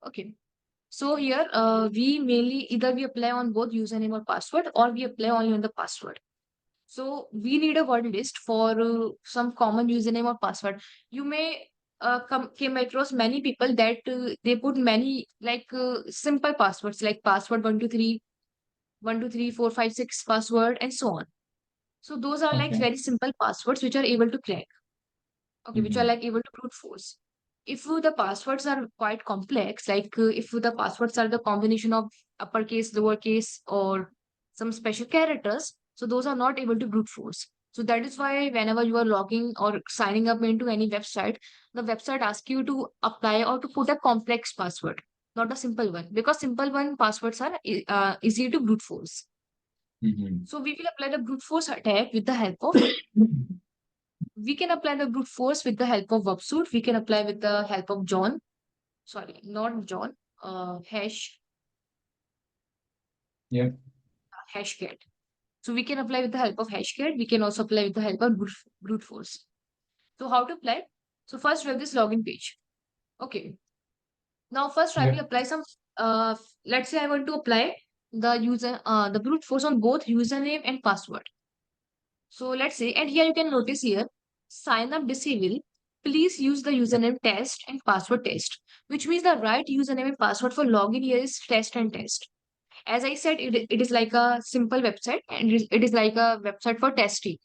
Okay, so here we mainly either we apply on both username or password, or we apply only on the password. So we need a word list for some common username or password. You may came across many people that they put many like simple passwords like password 123, 123, 456 password and so on. So those are like Okay. very simple passwords which are able to crack. Okay, which are Mm-hmm. like able to brute force. If the passwords are quite complex, like if the passwords are the combination of uppercase, lowercase, or some special characters, so those are not able to brute force. So that is why whenever you are logging or signing up into any website, the website asks you to apply or to put a complex password, not a simple one, because simple one passwords are easy to brute force. Mm-hmm. So we will apply the brute force attack with the help of we can apply the brute force with the help of WebSuite. We can apply with the help of John. Sorry, not John. Hash Yeah. hashcat. So we can apply with the help of hashcat. We can also apply with the help of brute force. So how to apply? So first we have this login page. Okay. Now first I Yeah. will apply some. Let's say I want to apply the brute force on both username and password. So let's say, and here you can notice here, sign up disable. Please use the Yeah. username test and password test, which means the right username and password for login here is test and test. As I said, it is like a simple website and it is like a website for testing.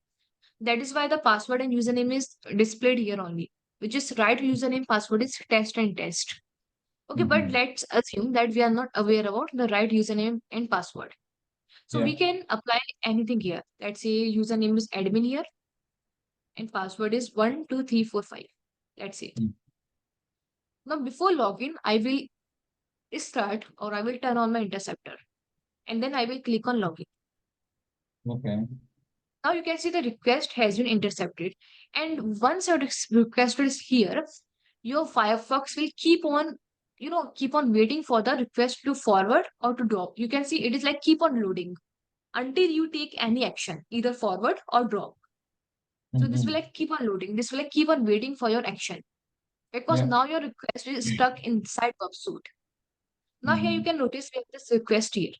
That is why the password and username is displayed here only, which is right username password is test and test. Okay, but Mm-hmm. let's assume that we are not aware about the right username and password. So Yeah. we can apply anything here. Let's say username is admin here and password is 12345. Let's say. Mm. Now before login, I will start or I will turn on my interceptor and then I will click on login. Okay. Now you can see the request has been intercepted. And once your request is here, your Firefox will keep on, keep on waiting for the request to forward or to drop. You can see it is like keep on loading until you take any action, either forward or drop. So this will Mm-hmm. like keep on loading. This will like keep on waiting for your action. because Yeah. now your request is stuck inside WebSuite. Now here you can notice we have this request here.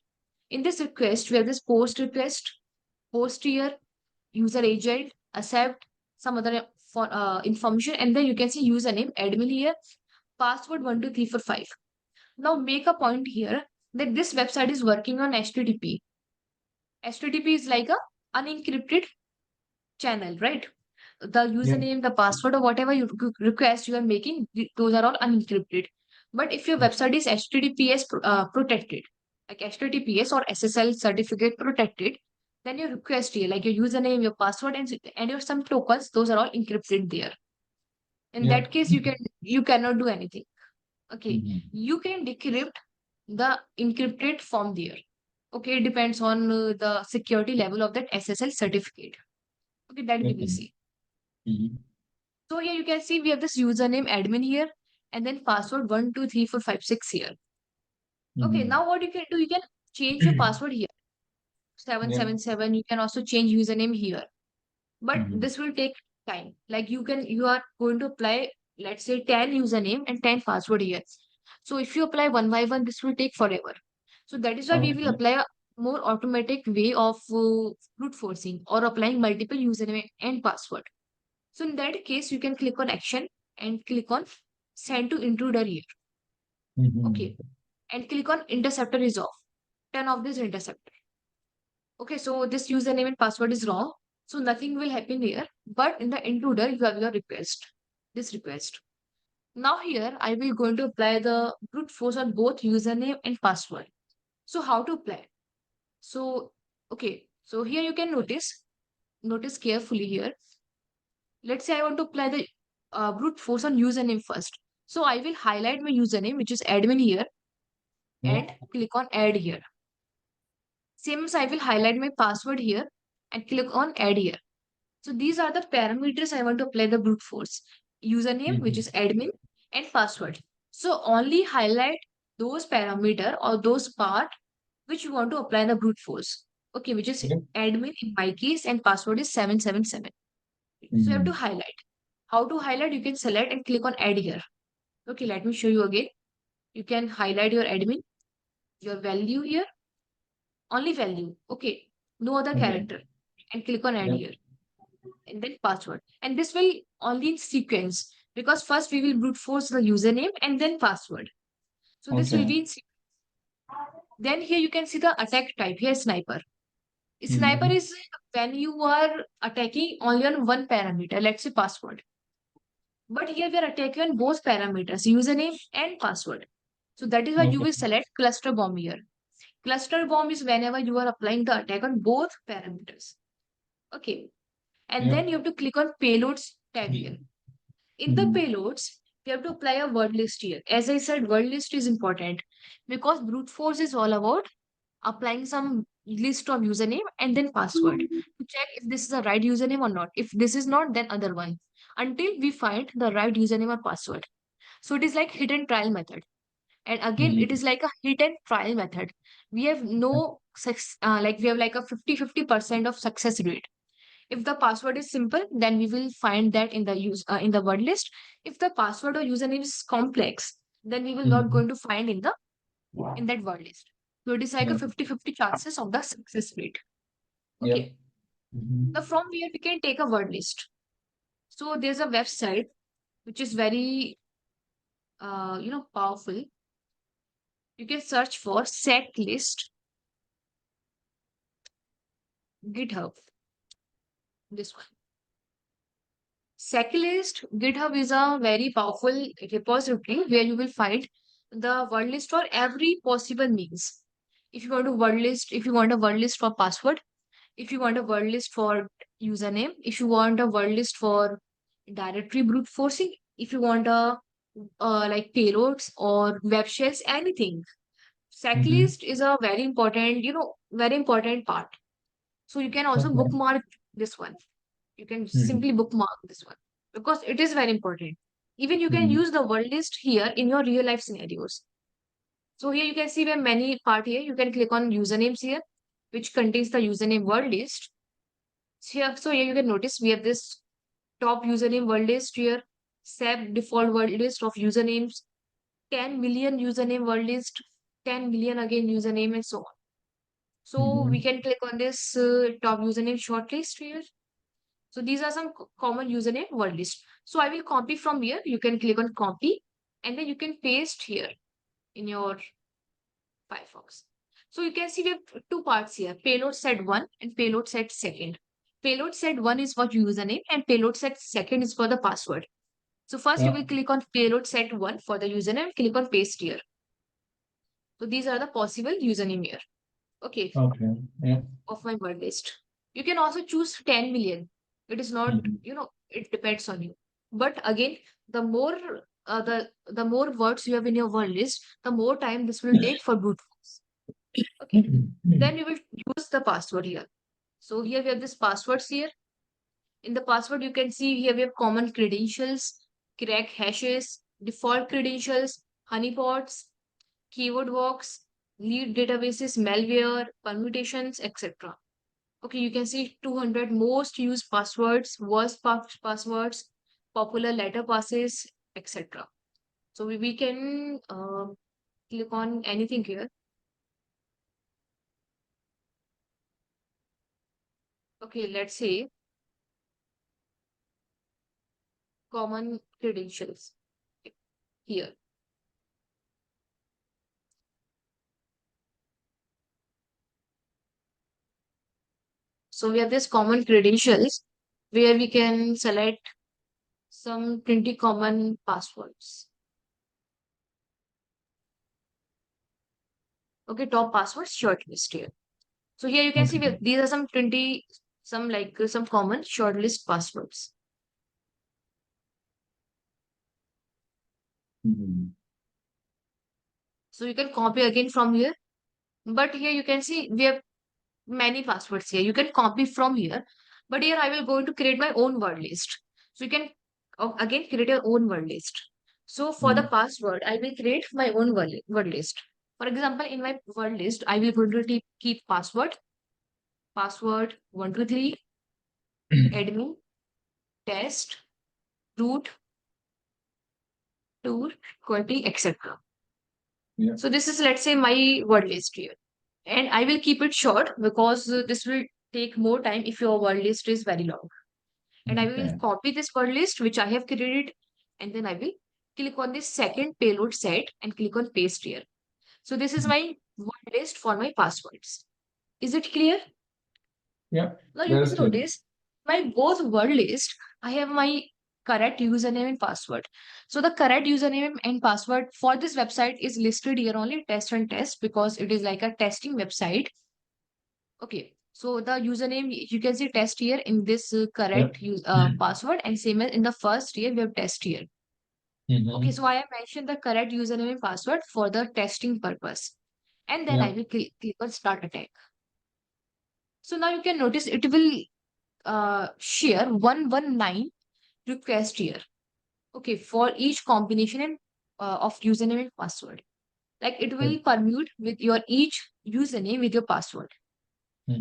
In this request, we have this post request, post here, user agent, accept, some other for information, and then you can see username, admin here, password 12345. Now make a point here that this website is working on HTTP. HTTP is like a unencrypted channel, right? The Yeah. username, the password, or whatever you request you are making, those are all unencrypted. But if your website is HTTPS protected, like HTTPS or SSL certificate protected, then your request here, like your username, your password, and your some tokens, those are all encrypted there. In Yeah. that case, you cannot do anything. Okay, Mhm. you can decrypt the encrypted form there. Okay, it depends on the security level of that SSL certificate. Okay, that we will Okay. see. Mhm. So here you can see we have this username admin here and then password 123456 here. Okay, Mhm. now what you can do, you can change your password here. Yeah. 777. You can also change username here. But Mhm. this will take time. Like you are going to apply, let's say 10 username and 10 password here. So if you apply one by one, this will take forever. So that is why we will Okay. apply a more automatic way of brute forcing or applying multiple username and password. So in that case, you can click on action and click on send to intruder here. Mhm. Okay. And click on interceptor is off. Turn off this interceptor. Okay. So this username and password is wrong. So nothing will happen here. But in the intruder, you have your request. This request. Now here, I will going to apply the brute force on both username and password. So how to apply? So, okay. So here you can notice carefully here. Let's say I want to apply the brute force on username first. So I will highlight my username, which is admin here, Yeah. and click on add here. Same as I will highlight my password here and click on add here. So these are the parameters I want to apply the brute force. Username, which Mhm. is admin, and password. So only highlight those parameter or those part which you want to apply the brute force. Okay, which is Yeah. admin in my case and password is 777. So you have to Mhm. highlight. How to highlight? You can select and click on add here. Okay, let me show you again. You can highlight your admin, your value here, only value. Okay, no other Okay. character. And click on add Yeah. here. And then password. And this will only in sequence because first we will brute force the username and then password. So this will Okay. be in then here you can see the attack type. Here sniper. Sniper Mhm. is when you are attacking only on one parameter, let's say password. But here we are attacking on both parameters, username and password. So that is why you Okay. will select cluster bomb here. Cluster bomb is whenever you are applying the attack on both parameters. Okay. And Yeah. then you have to click on payloads tab here. In the Mhm. payloads, you have to apply a word list here. As I said, word list is important because brute force is all about applying some list of username and then password to check if this is the right username or not. If this is not, then other one until we find the right username or password. So it is like hidden trial method. And again, it Mhm. is like a hidden trial method. We have no like we have like a 50% of success rate. If the password is simple, then we will find that in the in the word list. If the password or username is complex, then we will not Mhm. going to find in that word list. So it is like a Yeah. 50-50 chances of the success rate. Yep. Okay. Now Mhm. from here we can take a word list. So there's a website which is very powerful. You can search for set list GitHub. This one. Seclist GitHub is a very powerful repository where you will find the word list for every possible means. If you want a word list, if you want a word list for password, if you want a word list for username, if you want a word list for directory brute forcing, if you want a like payloads or web shells, anything. Mhm. Seclist is a very important part. So you can also Okay. bookmark this one. You can Mhm. simply bookmark this one because it is very important. Even you can Mhm. use the word list here in your real life scenarios. So here you can see where many part here. You can click on usernames here, which contains the username word list. So here you can notice we have this top username word list here. SAP default word list of usernames, 10 million username word list, 10 million again username, and so on. So we can click on this top username shortlist here. So these are some common username word list. So I will copy from here. You can click on copy and then you can paste here in your Firefox. So you can see we have two parts here, payload set 1 and payload set 2. Payload set 1 is for username and payload set 2 is for the password. So first you will click on payload set 1 for the username, click on paste here. So these are the possible username here. Okay. Okay. Yeah. Of my word list. You can also choose 10 million. It is not, it depends on you. But again, the more the more words you have in your word list, the more time this will take for brute force. Okay. Then you will use the password here. So here we have this passwords here. In the password, you can see here we have common credentials, crack hashes, default credentials, honeypots, keyword walks, lead databases, malware, permutations, etc. Okay, you can see 200 most used passwords, worst passwords, popular letter passes, etc. So we can click on anything here. Okay, let's say common credentials here. So we have this common credentials where we can select some 20 common passwords. Okay, top passwords shortlist here. So here you can see these are some 20, some common shortlist passwords. So you can copy again from here. But here you can see we have many passwords here. You can copy from here. But here I will go to create my own word list. So you can again create your own word list. So for the password, I will create my own word list. For example, in my word list, I will going to keep password 123, admin, test, root, tour, quality, etc. Yeah. So this is, let's say, my word list here. And I will keep it short because this will take more time if your word list is very long. And I will copy this word list which I have created, and then I will click on this second payload set and click on paste here. So this is my word list for my passwords. Is it clear? Yeah. Now you can notice my both word list, I have my correct username and password. So the correct username and password for this website is listed here only, test and test, because it is like a testing website. Okay, so the username, you can see test here in this correct password, and same as in the first here, we have test here. Okay, so I have mentioned the correct username and password for the testing purpose. And then I will click on start attack. So now you can notice it will share 119 request here. Okay, for each combination and, of username and password. Like it will permute with your each username with your password.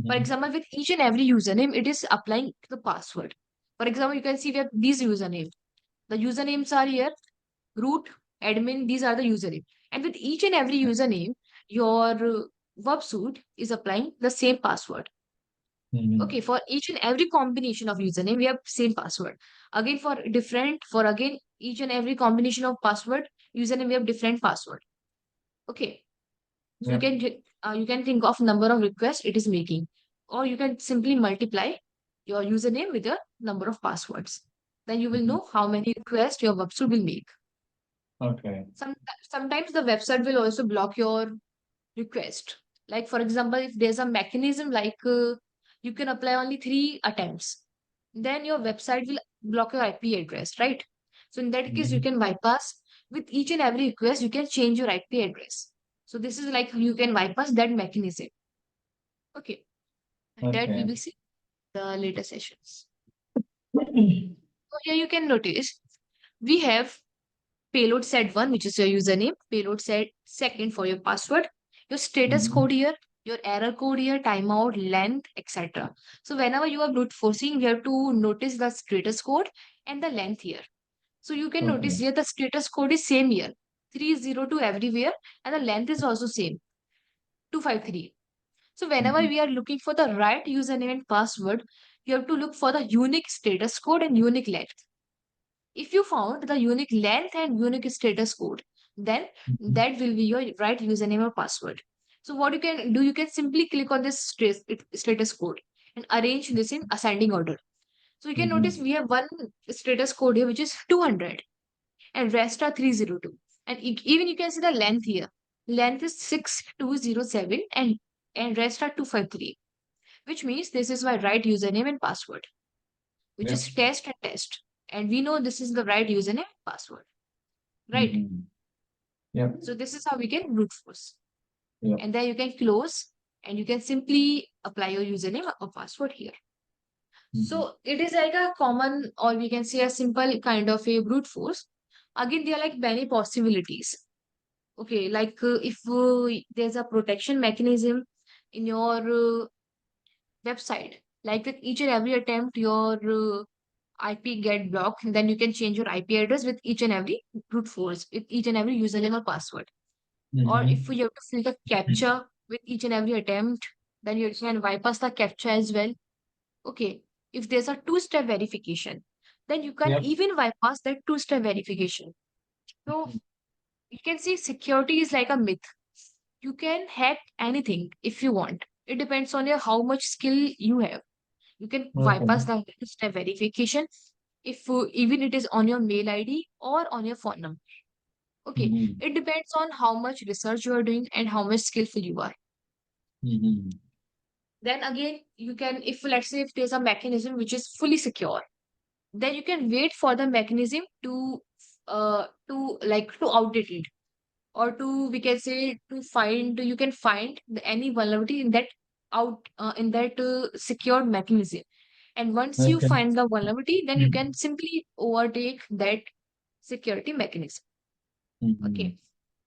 For example, with each and every username, it is applying the password. For example, you can see we have these usernames. The usernames are here, root, admin, these are the username. And with each and every username, your websuit is applying the same password. Okay, for each and every combination of username, we have same password. Again, for again, each and every combination of password, username, we have different password. Okay. So you can think of number of requests it is making, or you can simply multiply your username with your number of passwords. Then you will know how many requests your website will make. Okay. Sometimes the website will also block your request. Like for example, if there's a mechanism like you can apply only 3 attempts, then your website will block your IP address, right? So in that case, you can bypass with each and every request, you can change your IP address. So this is like you can bypass that mechanism. Okay. That we will see the later sessions. So here you can notice we have payload set 1, which is your username, payload set 2 for your password, your status code here, your error code here, timeout, length, etc. So whenever you are brute forcing, you have to notice the status code and the length here. So you can Okay. notice here the status code is same here, 302 everywhere, and the length is also same, 253. So whenever we are looking for the right username and password, you have to look for the unique status code and unique length. If you found the unique length and unique status code, then that will be your right username or password. So what you can do, you can simply click on this status code and arrange this in ascending order. So you can notice we have one status code here, which is 200, and rest are 302. And even you can see the length here. Length is 6207 and rest are 253, which means this is my right username and password, which Yeah. is test and test. And we know this is the right username and password, right? Yeah. So this is how we can brute force. Yeah. And then you can close and you can simply apply your username or password here. So it is like a common, or we can say a simple kind of a brute force. Again, there are like many possibilities. Okay, like if there's a protection mechanism in your website, like with each and every attempt, your IP get blocked, then you can change your IP address with each and every brute force, with each and every username or password. Or if you have to fill the captcha with each and every attempt, then you can bypass the captcha as well. Okay, if there's a two-step verification, then you can Yeah. even bypass that two-step verification. So you can see security is like a myth. You can hack anything if you want. It depends on your how much skill you have. You can bypass the two-step verification if even it is on your mail ID or on your phone number. Okay, it depends on how much research you are doing and how much skillful you are. Then again, you can, if let's say if there's a mechanism which is fully secure, then you can wait for the mechanism to audit it, or to, we can say, to find, you can find any vulnerability in that secured mechanism. And once you Okay. find the vulnerability, then you can simply overtake that security mechanism. Okay.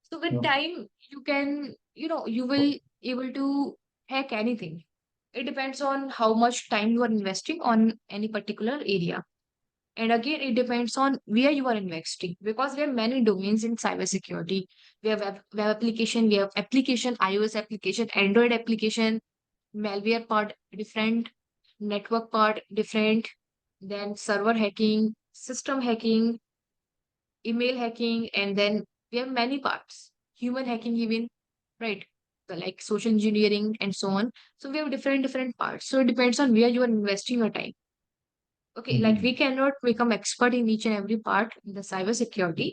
So with time, you can, you will able to hack anything. It depends on how much time you are investing on any particular area. And again, it depends on where you are investing, because there are many domains in cybersecurity. We have web application, we have application, iOS application, Android application, malware part different, network part different, then server hacking, system hacking, email hacking, and then we have many parts, human hacking even, right? Like social engineering and so on. So we have different parts. So it depends on where you are investing your time. Okay, like we cannot become expert in each and every part in the cybersecurity,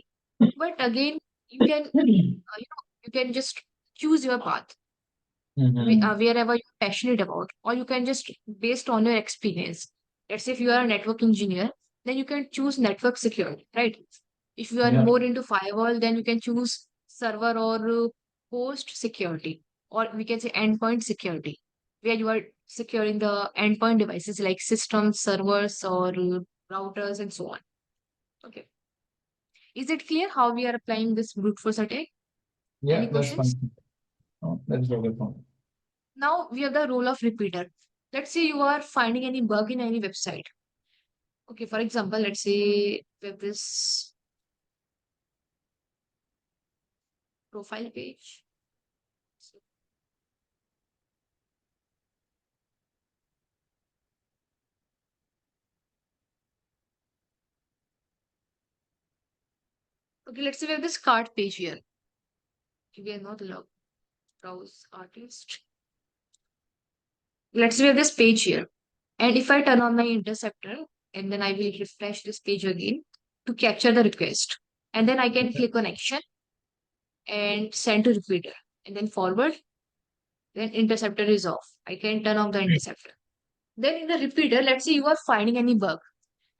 but again, you can, you can just choose your path wherever you're passionate about, or you can just based on your experience. Let's say if you are a network engineer, then you can choose network security, right? If you are Yeah. more into firewall, then you can choose server or host security, or we can say endpoint security, where you are securing the endpoint devices like systems, servers, or routers, and so on. Okay. Is it clear how we are applying this brute force attack? Yeah, Any that's questions? fine. Oh, that's very fine. Now we have the role of repeater. Let's say you are finding any bug in any website. Okay, for example, let's say we have this profile page. Okay, let's say we have this card page here. We are not allowed browse artist. Let's say we have this page here. And if I turn on my interceptor, and then I will refresh this page again to capture the request. And then I can click on action and send to repeater. And then forward, then interceptor is off. I can turn off the interceptor. Then in the repeater, let's say you are finding any bug.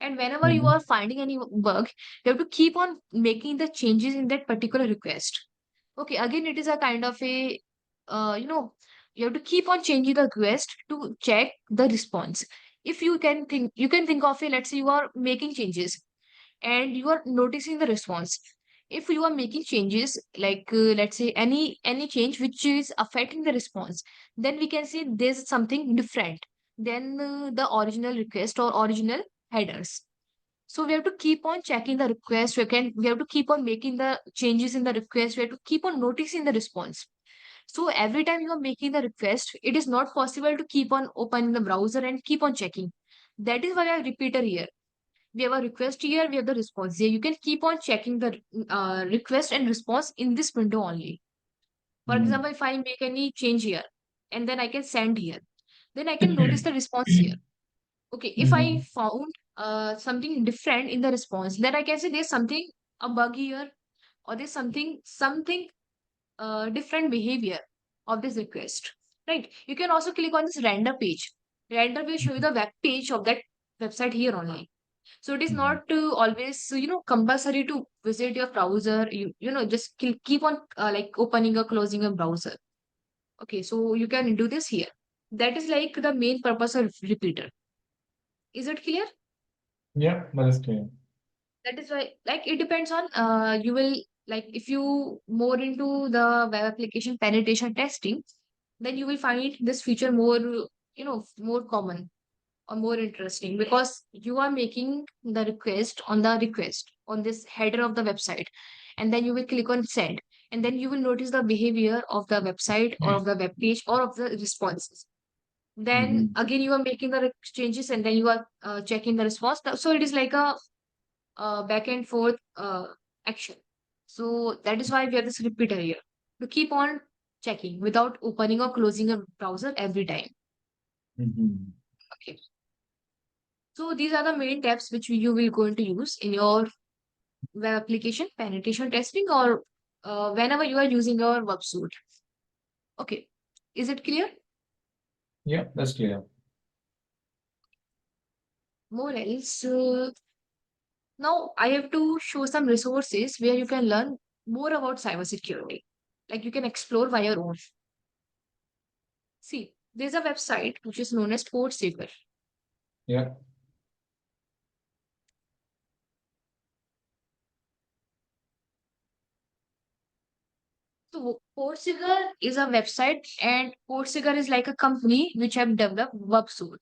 And whenever you are finding any bug, you have to keep on making the changes in that particular request. Okay, again, it is a kind of a, you have to keep on changing the request to check the response. If you can think of it, let's say you are making changes and you are noticing the response. If you are making changes, like let's say any change which is affecting the response, then we can say there's something different than the original request or original headers. So we have to keep on checking the request. We have to keep on making the changes in the request. We have to keep on noticing the response. So every time you are making the request, it is not possible to keep on opening the browser and keep on checking. That is why I repeater here. We have a request here, we have the response here. You can keep on checking the request and response in this window only. For example, if I make any change here and then I can send here, then I can notice the response here. Okay, if I found something different in the response, then I can say there's something a bug here, or there's something different behavior of this request. Right? You can also click on this render page. Render will show you the web page of that website here only. So it is not always compulsory to visit your browser. Just keep on like opening or closing a browser. Okay, so you can do this here. That is like the main purpose of repeater. Is it clear? Yeah, that is clear. That is why, like, it depends on you will, like, if you more into the web application penetration testing, then you will find this feature more, more common or more interesting, because you are making the request on this header of the website, and then you will click on send, and then you will notice the behavior of the website or of the web page or of the responses. Then again you are making the changes, and then you are checking the response. So it is like a back and forth action. So that is why we have this repeater here to keep on checking without opening or closing a browser every time. Okay. So these are the main tabs which you will going to use in your web application penetration testing, or whenever you are using your web suite. Okay. Is it clear? Yeah, that's clear. More else, now I have to show some resources where you can learn more about cybersecurity. Like you can explore by your own. See, there's a website which is known as FortSaver. Yeah. So FortSaver is a website, and FortSaver is like a company which have developed WebSuite.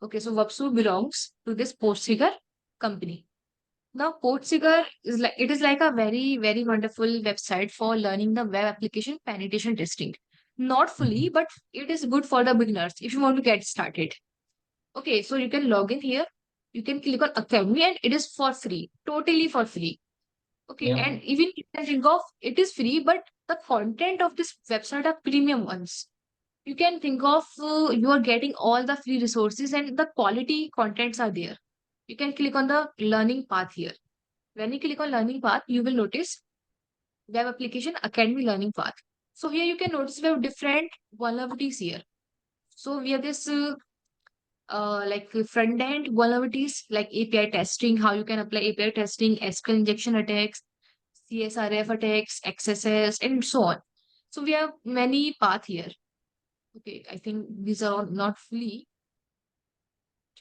Okay, so WebSuite belongs to this FortSaver company. Now, FortSaver is like a very, very wonderful website for learning the web application penetration testing. Not fully, but it is good for the beginners if you want to get started. Okay, so you can log in here. You can click on Academy, and it is for free, totally for free. Okay, Yeah. and even you can think of it is free, but the content of this website are premium ones. You can think of you are getting all the free resources and the quality contents are there. You can click on the learning path here. When you click on learning path, you will notice web application academy learning path. So here you can notice we have different vulnerabilities here. So we have this like front end vulnerabilities like API testing, how you can apply API testing, SQL injection attacks, CSRF attacks, XSS, and so on. So we have many path here. Okay, I think these are all not fully.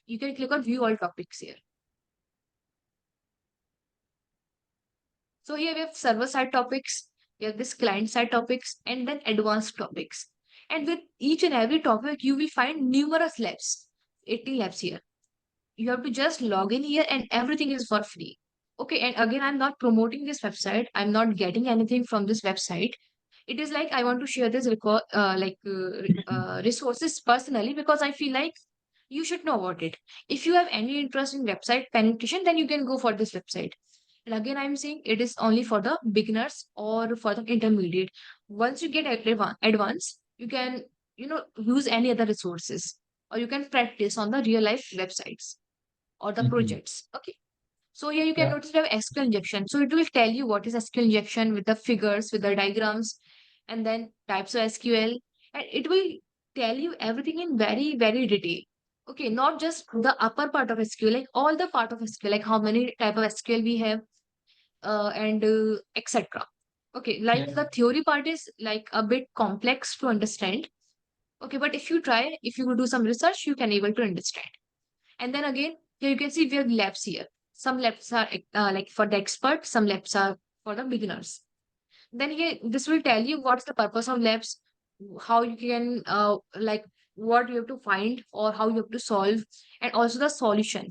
You can click on view all topics here. So here we have server side topics, we have this client side topics, and then advanced topics. And with each and every topic, you will find numerous labs, 80 labs here. You have to just log in here and everything is for free. Okay, and again, I'm not promoting this website. I'm not getting anything from this website. It is like I want to share this resources personally, because I feel like you should know about it. If you have any interest in website penetration, then you can go for this website. And again, I'm saying it is only for the beginners or for the intermediate. Once you get advanced, you can, use any other resources, or you can practice on the real life websites or the projects. Okay. So here you can Yeah. notice we have SQL injection. So it will tell you what is SQL injection with the figures, with the diagrams, and then types of SQL. And it will tell you everything in very, very detail. Okay, not just the upper part of SQL, like all the part of SQL, like how many type of SQL we have, and etc. Okay, like Yeah. the theory part is like a bit complex to understand. Okay, but if you do some research, you can able to understand. And then again, here you can see we have labs here. Some labs are like for the experts, some labs are for the beginners. Then here, this will tell you what's the purpose of labs, how you can like what you have to find or how you have to solve, and also the solution.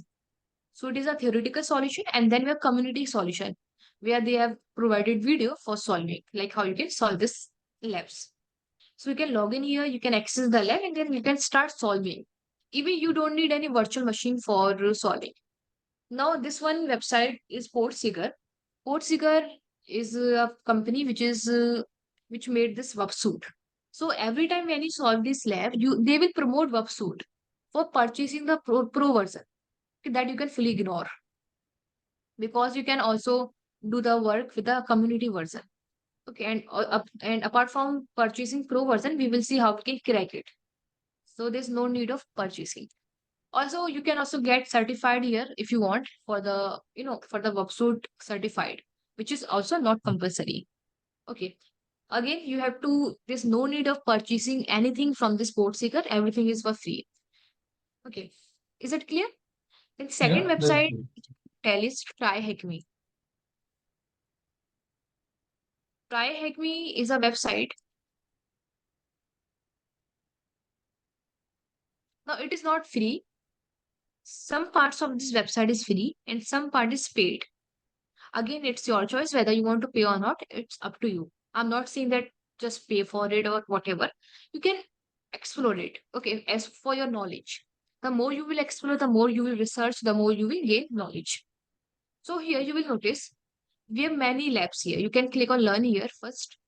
So it is a theoretical solution, and then we have community solution where they have provided video for solving, like how you can solve this labs. So you can log in here, you can access the lab, and then you can start solving. Even you don't need any virtual machine for solving. Now this one website is PortSeeker. PortSeeker is a company which made this websuit. So every time when you solve this lab, they will promote websuit for purchasing the pro version that you can fully ignore, because you can also do the work with the community version. Okay, and apart from purchasing pro version, we will see how we can crack it. So there's no need of purchasing. Also, you can also get certified here if you want for the for the websuit certified, which is also not compulsory. Okay. Again, you have to. There's no need of purchasing anything from this port seeker. Everything is for free. Okay. Is it clear? Then second Yeah, that's website good. tell is Try Hack Me. Try Hack Me is a website. Now it is not free. Some parts of this website is free and some part is paid. Again, it's your choice whether you want to pay or not. It's up to you. I'm not saying that just pay for it or whatever. You can explore it. Okay, as for your knowledge. The more you will explore, the more you will research, the more you will gain knowledge. So here you will notice we have many labs here. You can click on learn here first.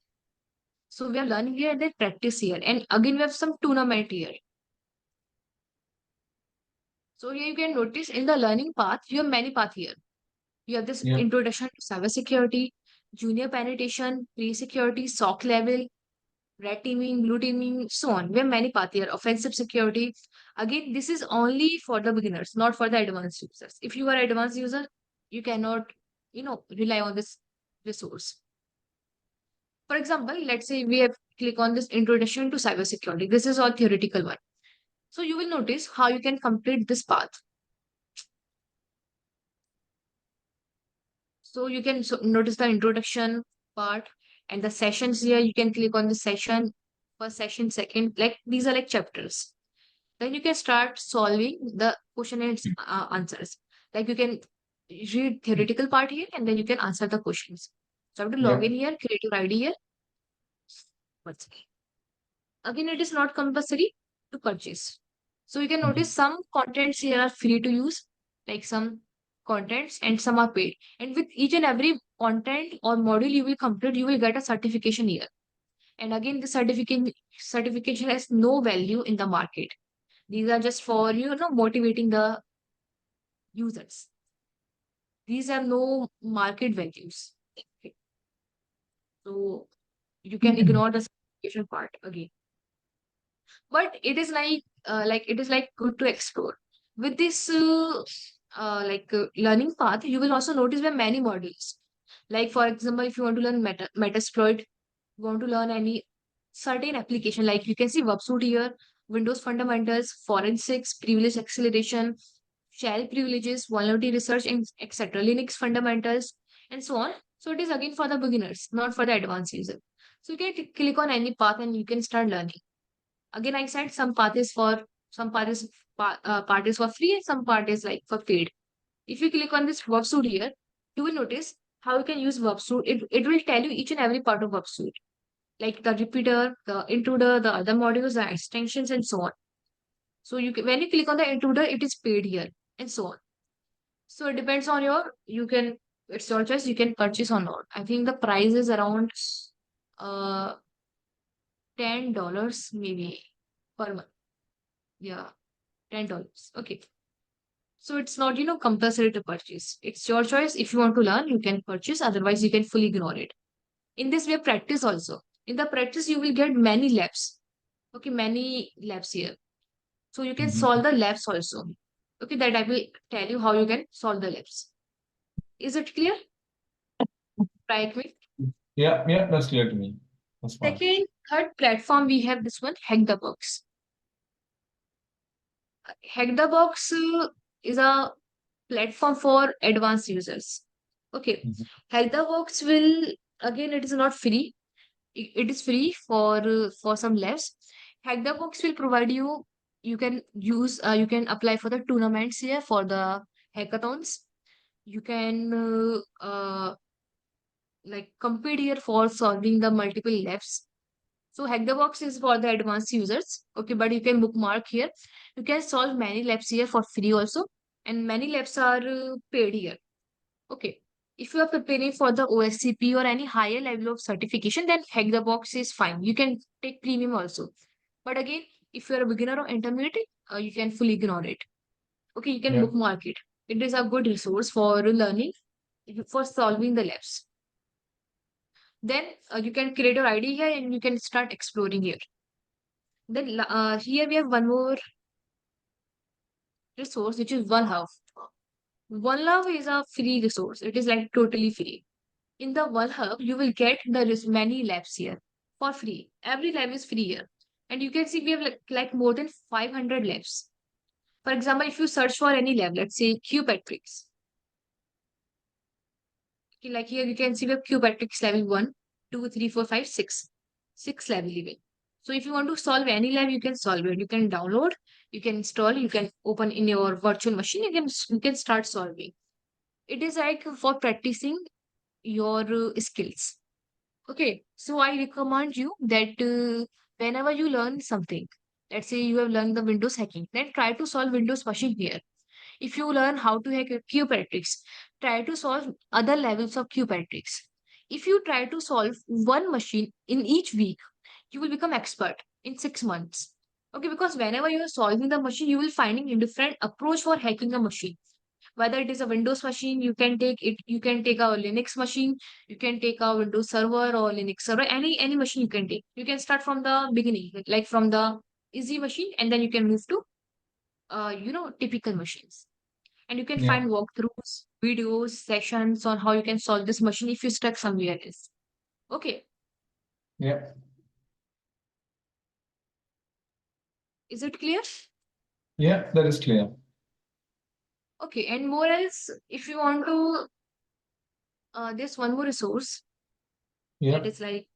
So we are learning here and then practice here. And again, we have some tournament here. So here you can notice in the learning path, you have many paths here. You have this Yeah, introduction to cybersecurity, junior penetration, pre-security, SOC level, red teaming, blue teaming, so on. We have many paths here. Offensive security. Again, this is only for the beginners, not for the advanced users. If you are advanced user, you cannot, rely on this resource. For example, let's say we have click on this introduction to cybersecurity. This is all theoretical one. So you will notice how you can complete this path. So you can notice the introduction part and the sessions here. You can click on the session, first session, second, like these are like chapters. Then you can start solving the question and answers. Like you can read theoretical part here and then you can answer the questions. So I have to log yeah. in here, create your ID here. What's Again, it is not compulsory to purchase. So you can notice Mhm. some contents here are free to use, like some contents, and some are paid. And with each and every content or module you will complete, you will get a certification here. And again, the certification has no value in the market. These are just for motivating the users. These have no market values. Okay. So you can ignore the certification part again. But it is like good to explore with this learning path. You will also notice there are many modules, like for example, if you want to learn metasploit, you want to learn any certain application, like you can see websuit here, Windows fundamentals, forensics, privilege acceleration, shell privileges, vulnerability research, and etc., Linux fundamentals, and so on. So it is again for the beginners, not for the advanced user. So you can click on any path and you can start learning. Again, I said part is for free and some part is like for paid. If you click on this worksuite here, you will notice how you can use worksuite. It will tell you each and every part of worksuite, like the repeater, the intruder, the other modules, the extensions, and so on. So when you click on the intruder, it is paid here, and so on. So it depends on it's your choice. You can purchase or not. I think the price is around uh $10 maybe per month. Yeah. $10. Okay. So it's not, compulsory to purchase. It's your choice. If you want to learn, you can purchase. Otherwise, you can fully ignore it. In this way, practice also. In the practice, you will get many labs. Okay, many labs here. So you can Mhm. solve the labs also. Okay, that I will tell you how you can solve the labs. Is it clear? Try it with. Yeah, yeah, that's clear to me. That's fine. Third platform, we have this one, Hack the Box. Hack the Box is a platform for advanced users. Okay. Mhm. Box will, again, it is not free. It is free for some labs. Box will provide you, you can apply for the tournaments here for the hackathons. You can like compete here for solving the multiple labs. So Hack the Box is for the advanced users. Okay, but you can bookmark here. You can solve many labs here for free also, and many labs are paid here. Okay. If you are preparing for the OSCP or any higher level of certification, then Hack the Box is fine. You can take premium also. But again, if you are a beginner or intermediate, you can fully ignore it. Okay, you can Yeah. bookmark it. It is a good resource for learning, for solving the labs. Then you can create your ID here and you can start exploring here. Then here we have one more resource, which is OneHub. OneHub is a free resource. It is like totally free. In the OneHub, you will get many labs here for free. Every lab is free here. And you can see we have like more than 500 labs. For example, if you search for any lab, let's say Qpatrick's. Okay, like here you can see we have Qpatrick's level 1, 2, 3, 4, 5, 6. 6 level even. So if you want to solve any lab, you can solve it. You can download, you can install, you can open in your virtual machine, you can start solving. It is like for practicing your skills. Okay, so I recommend you that whenever you learn something, let's say you have learned the Windows hacking, then try to solve Windows machine here. If you learn how to hack a Qpatrick's, try to solve other levels of Qpatrick's. If you try to solve one machine in each week, you will become expert in 6 months. Okay, because whenever you are solving the machine, you will finding a different approach for hacking a machine. Whether it is a Windows machine, you can take it, you can take a Linux machine, you can take a Windows server or Linux server, any machine you can take. You can start from the beginning, like from the easy machine, and then you can move to typical machines. And you can Yeah. find walkthroughs, videos, sessions on how you can solve this machine if you stuck somewhere else. Okay, Yeah. is it clear? Yeah, that is clear. Okay, and more else, if you want to, there's one more resource that Yeah. is like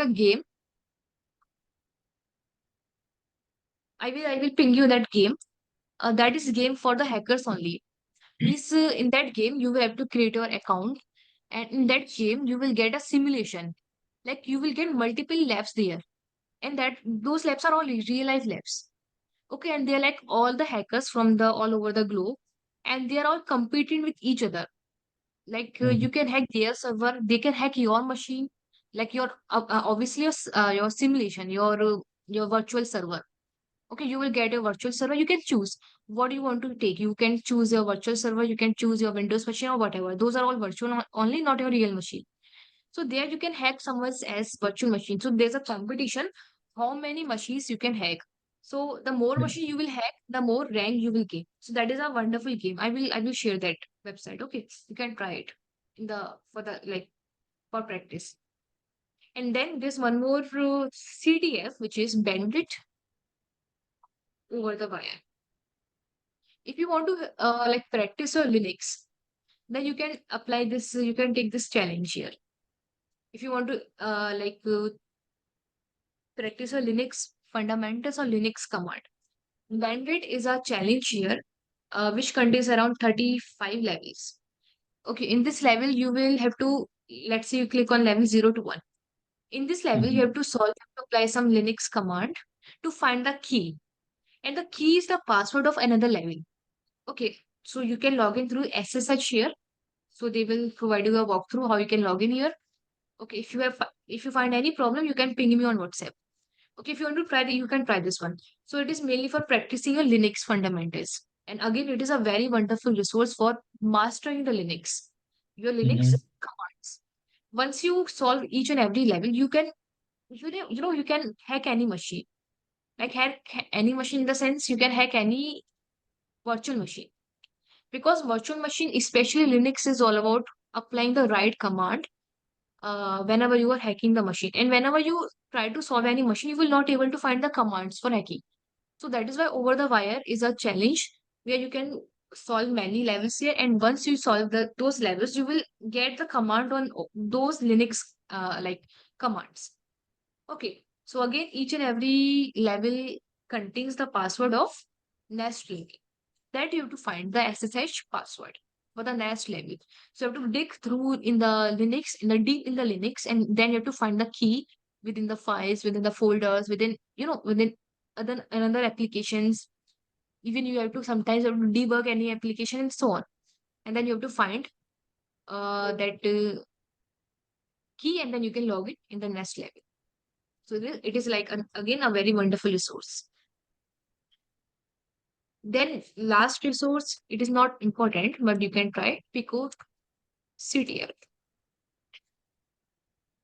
a game. I will ping you that game. That is game for the hackers only. Means in that game you will have to create your account, and in that game you will get a simulation. Like you will get multiple labs there, and that those labs are all real life labs. Okay, and they're like all the hackers from the all over the globe, and they are all competing with each other. Like you Mhm. can hack their server, they can hack your machine, like your obviously your simulation, your virtual server. Okay, you will get a virtual server. You can choose what you want to take. You can choose your virtual server, you can choose your Windows machine or whatever. Those are all virtual only, not your real machine. So there you can hack someone's as virtual machine. So there's a competition how many machines you can hack. So the more Yeah. machine you will hack, the more rank you will gain. So that is a wonderful game. I will share that website. Okay, you can try it in the for the like for practice. And then there's one more CTF, which is bandit over the wire. If you want to like practice your Linux, then you can apply this. You can take this challenge here. If you want to practice your Linux fundamentals or Linux command, Bandit is a challenge here, which contains around 35 levels. Okay, in this level, you will have to, let's say you click on level 0 to 1. In this level, you Mhm. have to solve, you have to apply some Linux command to find the key. And the key is the password of another level. Okay, so you can log in through SSH here. So they will provide you a walkthrough how you can log in here. Okay, if you find any problem, you can ping me on WhatsApp. Okay, if you want to try that, you can try this one. So it is mainly for practicing your Linux fundamentals. And again, it is a very wonderful resource for mastering the Linux, your Linux Mhm. commands. Once you solve each and every level, you can hack any machine. Like hack any machine in the sense you can hack any virtual machine. Because virtual machine, especially Linux, is all about applying the right command whenever you are hacking the machine. And whenever you try to solve any machine, you will not able to find the commands for hacking. So that is why over the wire is a challenge where you can solve many levels here. And once you solve those levels, you will get the command on those Linux commands. Okay. So again, each and every level contains the password of Nest linking. that you have to find the SSH password for the next level. So you have to dig through in the Linux, in the deep in the Linux, and then you have to find the key within the files, within the folders, within, within another applications. Even you have to sometimes have to debug any application and so on. And then you have to find that key, and then you can log it in the next level. So it is like, again, a very wonderful resource. Then last resource, it is not important, but you can try Pico CTF.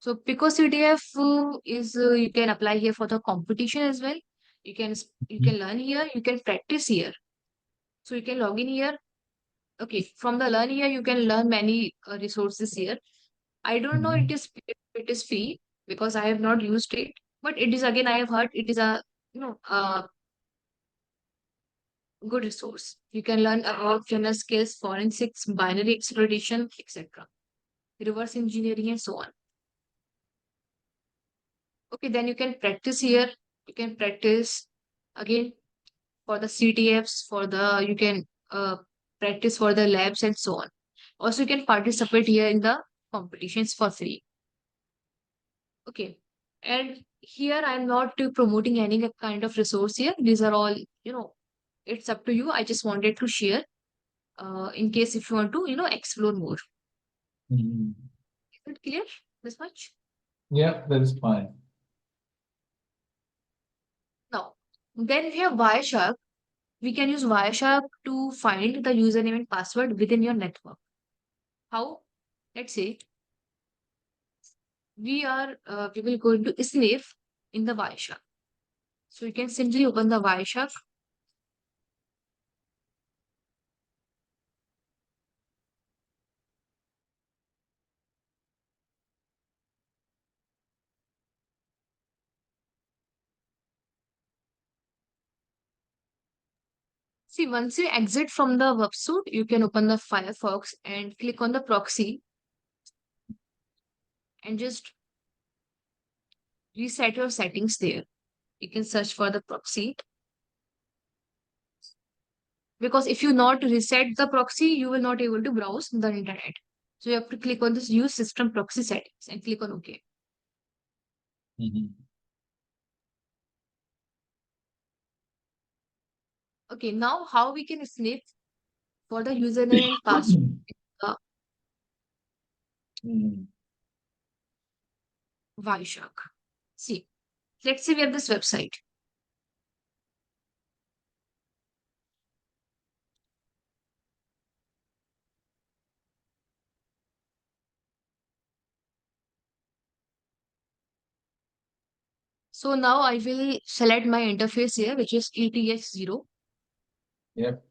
So Pico CTF is you can apply here for the competition as well. You can learn here, you can practice here. So you can log in here. Okay, from the learn here, you can learn many resources here. I don't know it is free because I have not used it, but it is, again, I have heard it is a a good resource. You can learn about general skills, forensics, binary exploitation, etc., reverse engineering, and so on. Okay, then you can practice here. You can practice again for the CTFs, for the you can practice for the labs and so on. Also, you can participate here in the competitions for free. Okay, and here I'm not promoting any kind of resource here. These are all, it's up to you. I just wanted to share in case if you want to, explore more. Mhm. Is it clear this much? Yeah, that is fine. Now, then we have Wireshark. We can use Wireshark to find the username and password within your network. How? Let's say we will going to sniff in the Wireshark. So you can simply open the Wireshark. See, once you exit from the website, you can open the Firefox and click on the proxy and just reset your settings there. You can search for the proxy, because if you not reset the proxy, you will not able to browse the internet. So you have to click on this use system proxy settings and click on OK. Mhm. Okay, now how we can sniff for the username and password Mhm. Wireshark. See, let's say we have this website. So now I will select my interface here, which is ETH0. Yep.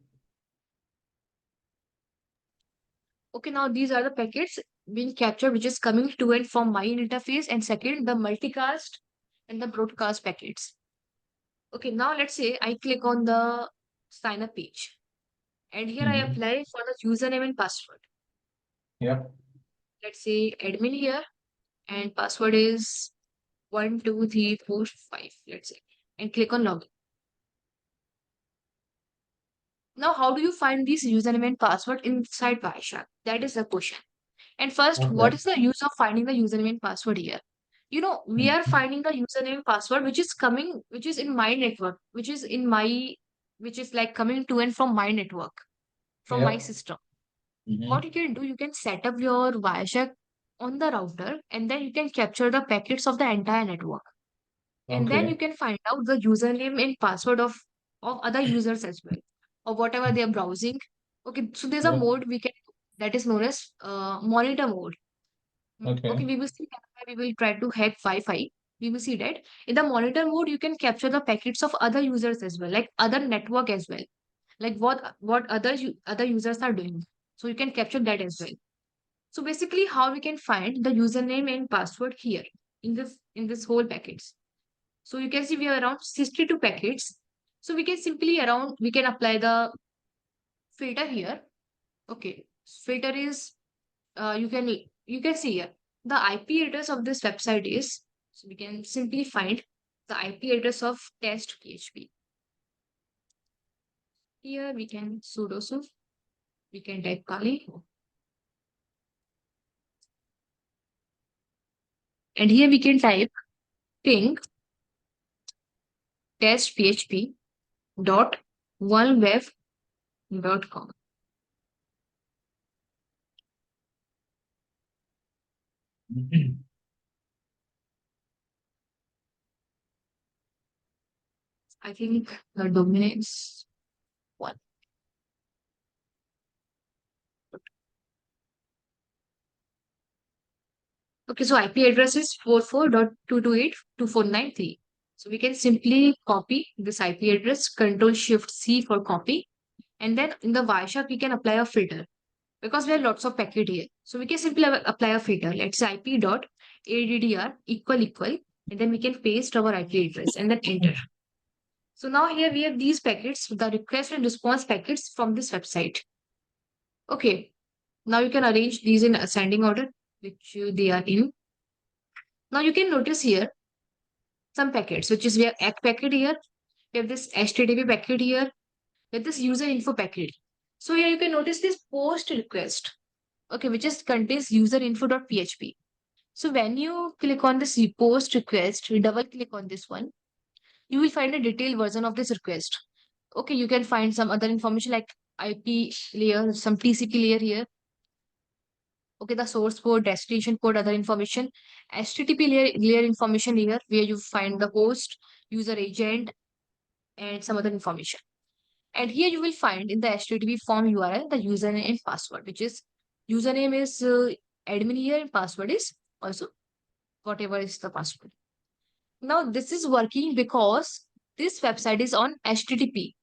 Okay, now these are the packets being captured, which is coming to and from my interface. And second, the multicast and the broadcast packets. Okay, now let's say I click on the sign up page. And here I apply for the username and password. Yep. Let's say admin here, and password is 1, 2, 3, 4, 5, let's say, and click on login. Now, how do you find this username and password inside Wireshark? That is the question. And first, what Okay. is the use of finding the username and password here? We are finding the username and password which is coming, which is in my network, which is like coming to and from my network, from my Yep. system. What Mhm. you can do, you can set up your Wireshark on the router, and then you can capture the packets of the entire network. And then you Okay. can find out the username and password of other users as well, or whatever they are browsing. Okay, so there's a Yep. mode we can that is known as monitor mode. Okay, Okay. we will see that. We will try to hack Wi-Fi. We will see that in the monitor mode, you can capture the packets of other users as well, like other network as well, like what other users are doing. So you can capture that as well. So basically, how we can find the username and password here in this whole packets. So you can see we have around 62 packets. So we can apply the filter here. Okay, filter is you can see here the IP address of this website is, so we can simply find the IP address of test PHP. Here we can sudo su. We can type Kali. And here we can type ping test php dot worldweb.com. I think the domain is one. Okay, so IP address is 44.228.2493. So we can simply copy this IP address, Control Shift C for copy. And then in the Wireshark, we can apply a filter because we have lots of packet here. So we can simply apply a filter. Let's say IP.addr equal, and then we can paste our IP address and then enter. So now here we have these packets, the request and response packets from this website. Okay, now you can arrange these in ascending order, which they are in. Now you can notice here some packets, which is we have ACK packet here, we have this HTTP packet here, we have this user info packet. So here you can notice this post request, okay, which is contains user info.php. So when you click on this post request, you double click on this one, you will find a detailed version of this request. Okay, you can find some other information like IP layer, some TCP layer here. Okay, the source code, destination code, other information. HTTP layer information here, where you find the host, user agent, and some other information. And here you will find in the HTTP form URL the username and password, which is username is admin here and password is also whatever is the password. Now this is working because this website is on HTTP.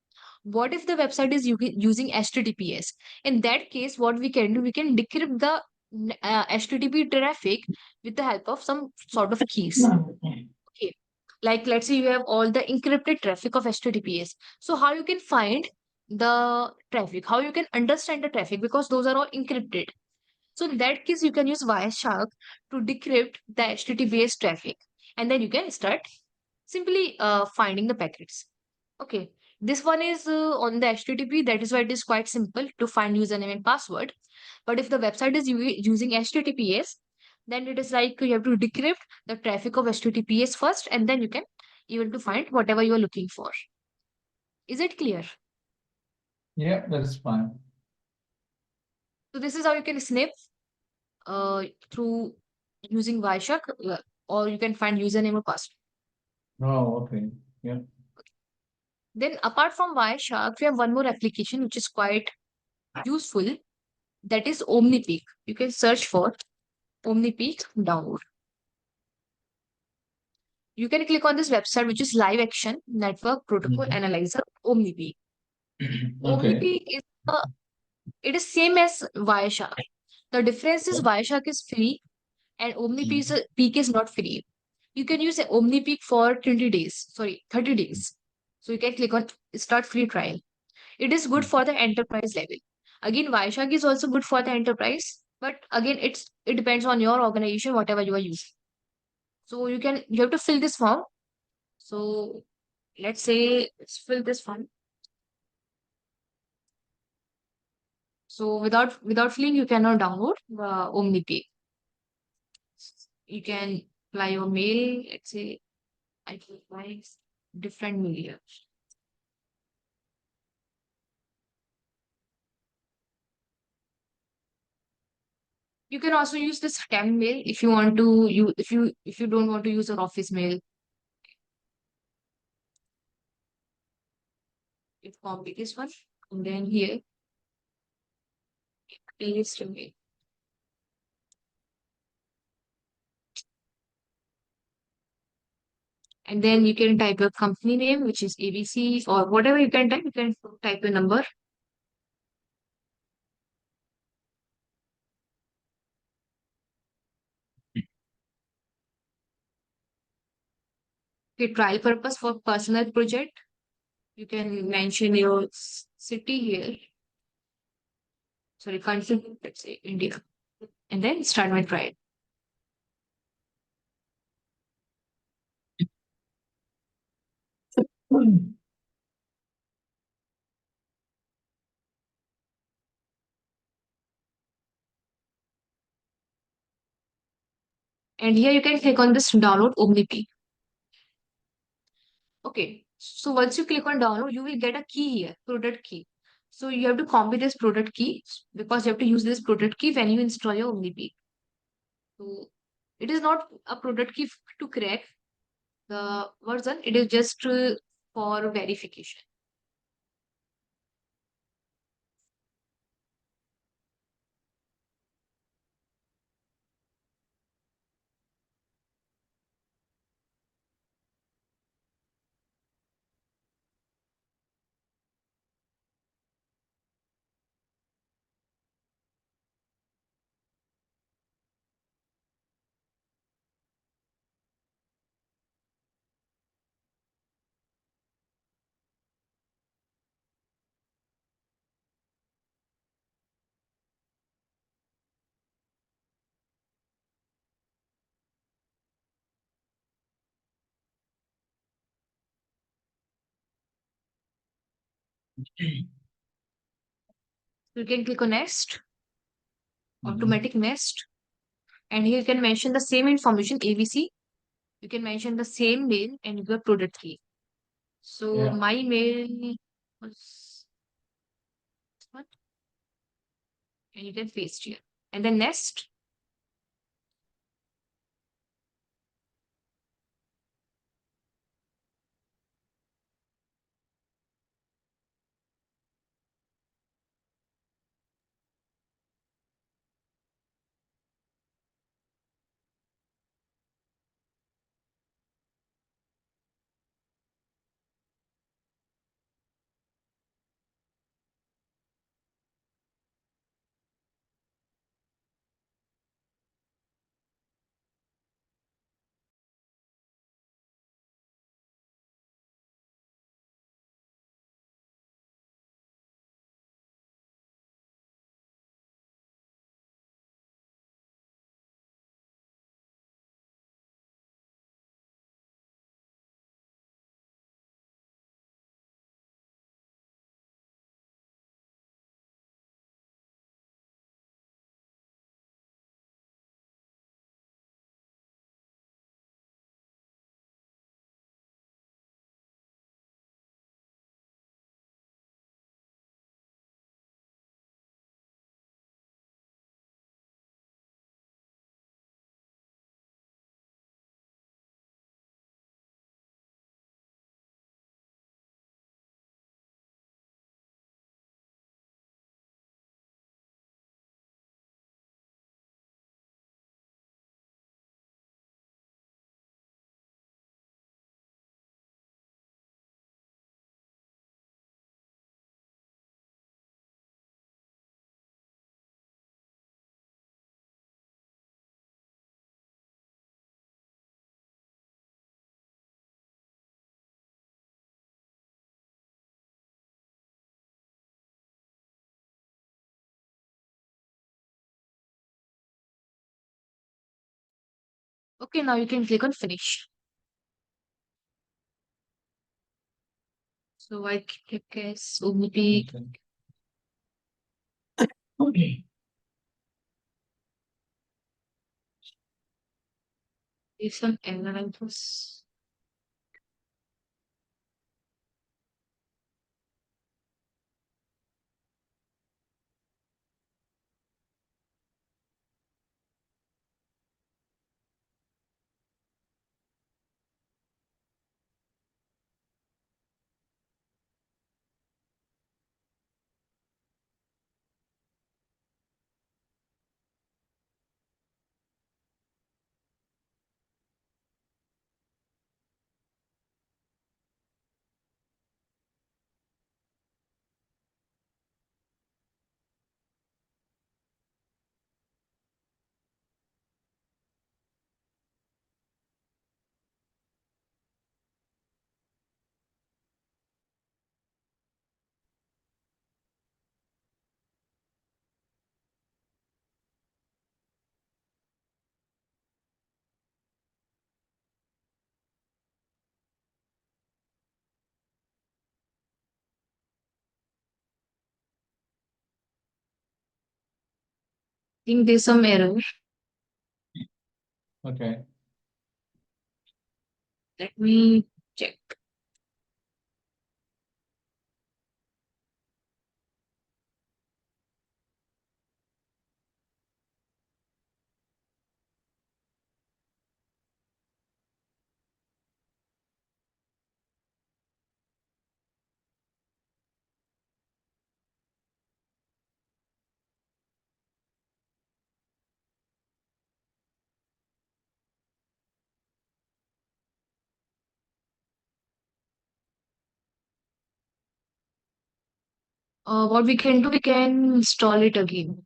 What if the website is using HTTPS? In that case, what we can do, we can decrypt the HTTP traffic with the help of some sort of keys. Okay. Like let's say you have all the encrypted traffic of HTTPS. So how you can find the traffic? How you can understand the traffic? Because those are all encrypted. So in that case, you can use Wireshark to decrypt the HTTPS traffic. And then you can start simply finding the packets. Okay, this one is on the HTTP. That is why it is quite simple to find username and password. But if the website is using HTTPS, then it is like you have to decrypt the traffic of HTTPS first, and then you can able to find whatever you are looking for. Is it clear? Yeah, that's fine. So this is how you can snip through using Wireshark, or you can find username or password. Oh, okay. Yeah. Then apart from Wireshark, we have one more application which is quite useful. That is OmniPeak. You can search for OmniPeak download. You can click on this website, which is Live Action Network Protocol Analyzer OmniPeak. Okay. OmniPeak is it is same as Wireshark. The difference is Wireshark is free and OmniPeak is not free. You can use OmniPeak for 20 days, sorry, 30 days. So you can click on start free trial. It is good for the enterprise level. Again, Wireshark is also good for the enterprise, but again, it depends on your organization, whatever you are using. So you have to fill this form. So let's say let's fill this form. So without filling, you cannot download OmniPay. You can apply your mail. Let's say I can apply different mail here. You can also use this temp mail if you want to you if you don't want to use an office mail. You copy this one and then here paste your mail. And then you can type your company name, which is ABC or whatever you can type. You can type a number. Okay, trial purpose for personal project. You can mention your city here. Sorry, country, let's say India. And then start my trial. And here you can click on this download OmniP. Okay, so once you click on download, you will get a key here, product key. So you have to copy this product key because you have to use this product key when you install your OmniP. So it is not a product key to crack the version, it is just for verification. So you can click on next, automatic next, and here you can mention the same information ABC. You can mention the same mail and your product key. So Yeah. my mail was what? And you can paste here. And then next. Okay, now you can click on finish. So I click as OmniP. Okay. Give some error infos. Think there's some error. Okay. Let me check. What we can do, we can install it again.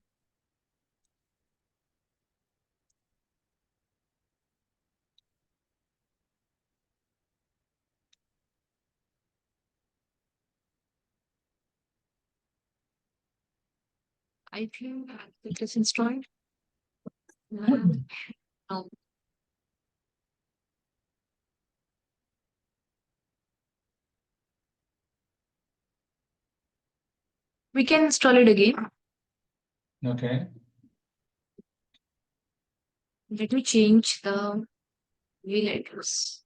I think it is installed. No. We can install it again. Okay. Let me change the mail address.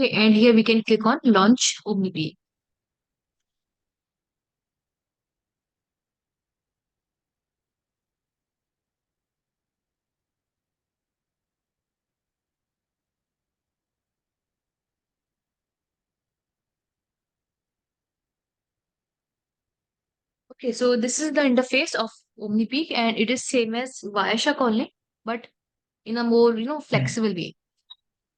Okay, and here we can click on launch OmniPeak. Okay, so this is the interface of OmniPeak, and it is same as Wireshark only, but in a more, flexible way.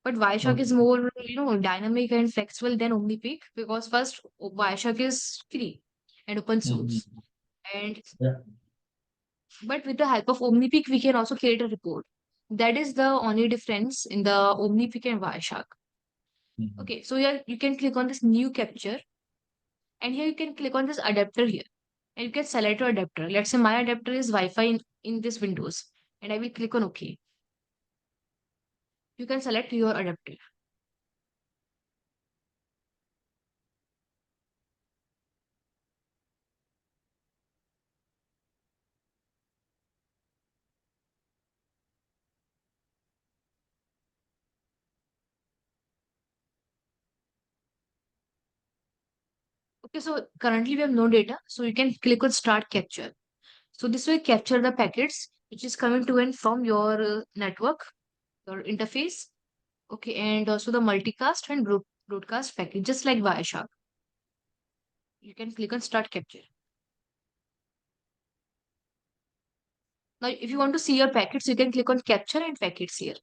But Wireshark is Okay. more, dynamic and flexible than OmniPeak, because first, Wireshark is free and open source. Mhm. And Yeah. but with the help of OmniPeak, we can also create a report. That is the only difference in the OmniPeak and Wireshark. Mhm. Okay, so here you can click on this new capture, and here you can click on this adapter here, and you can select your adapter. Let's say my adapter is Wi-Fi in this Windows, and I will click on OK. You can select your adapter. Okay, so currently we have no data, so you can click on Start Capture. So this will capture the packets which is coming to and from your network, your interface. Okay, and also the multicast and broadcast packet, just like Wireshark. You can click on Start Capture. Now, if you want to see your packets, you can click on Capture and Packets here.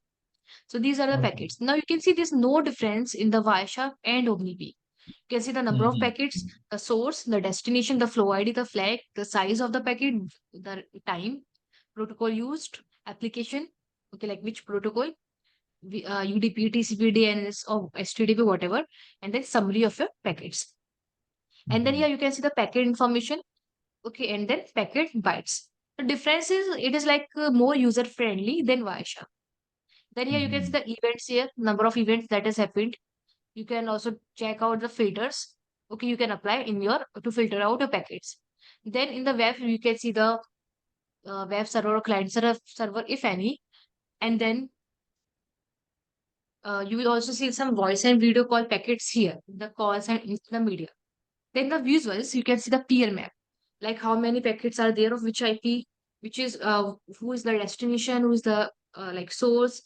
So these are the Okay. packets. Now you can see there's no difference in the Wireshark and OmniBee. You can see the number of Mhm. packets, the source, the destination, the flow ID, the flag, the size of the packet, the time, protocol used, application, okay, like which protocol, UDP, TCP, DNS, or HTTP, whatever, and then summary of your packets. And then here Mhm. you can see the packet information, okay, and then packet bytes. The difference is it is like more user friendly than Wireshark. Then here you can see Mhm. the events here, number of events that has happened. You can also check out the filters. Okay, you can apply in your to filter out your packets. Then in the web, you can see the web server or client server, if any. And then you will also see some voice and video call packets here, the calls and in the media. Then the visuals, you can see the peer map, like how many packets are there of which IP, which is who is the destination, who is the like source,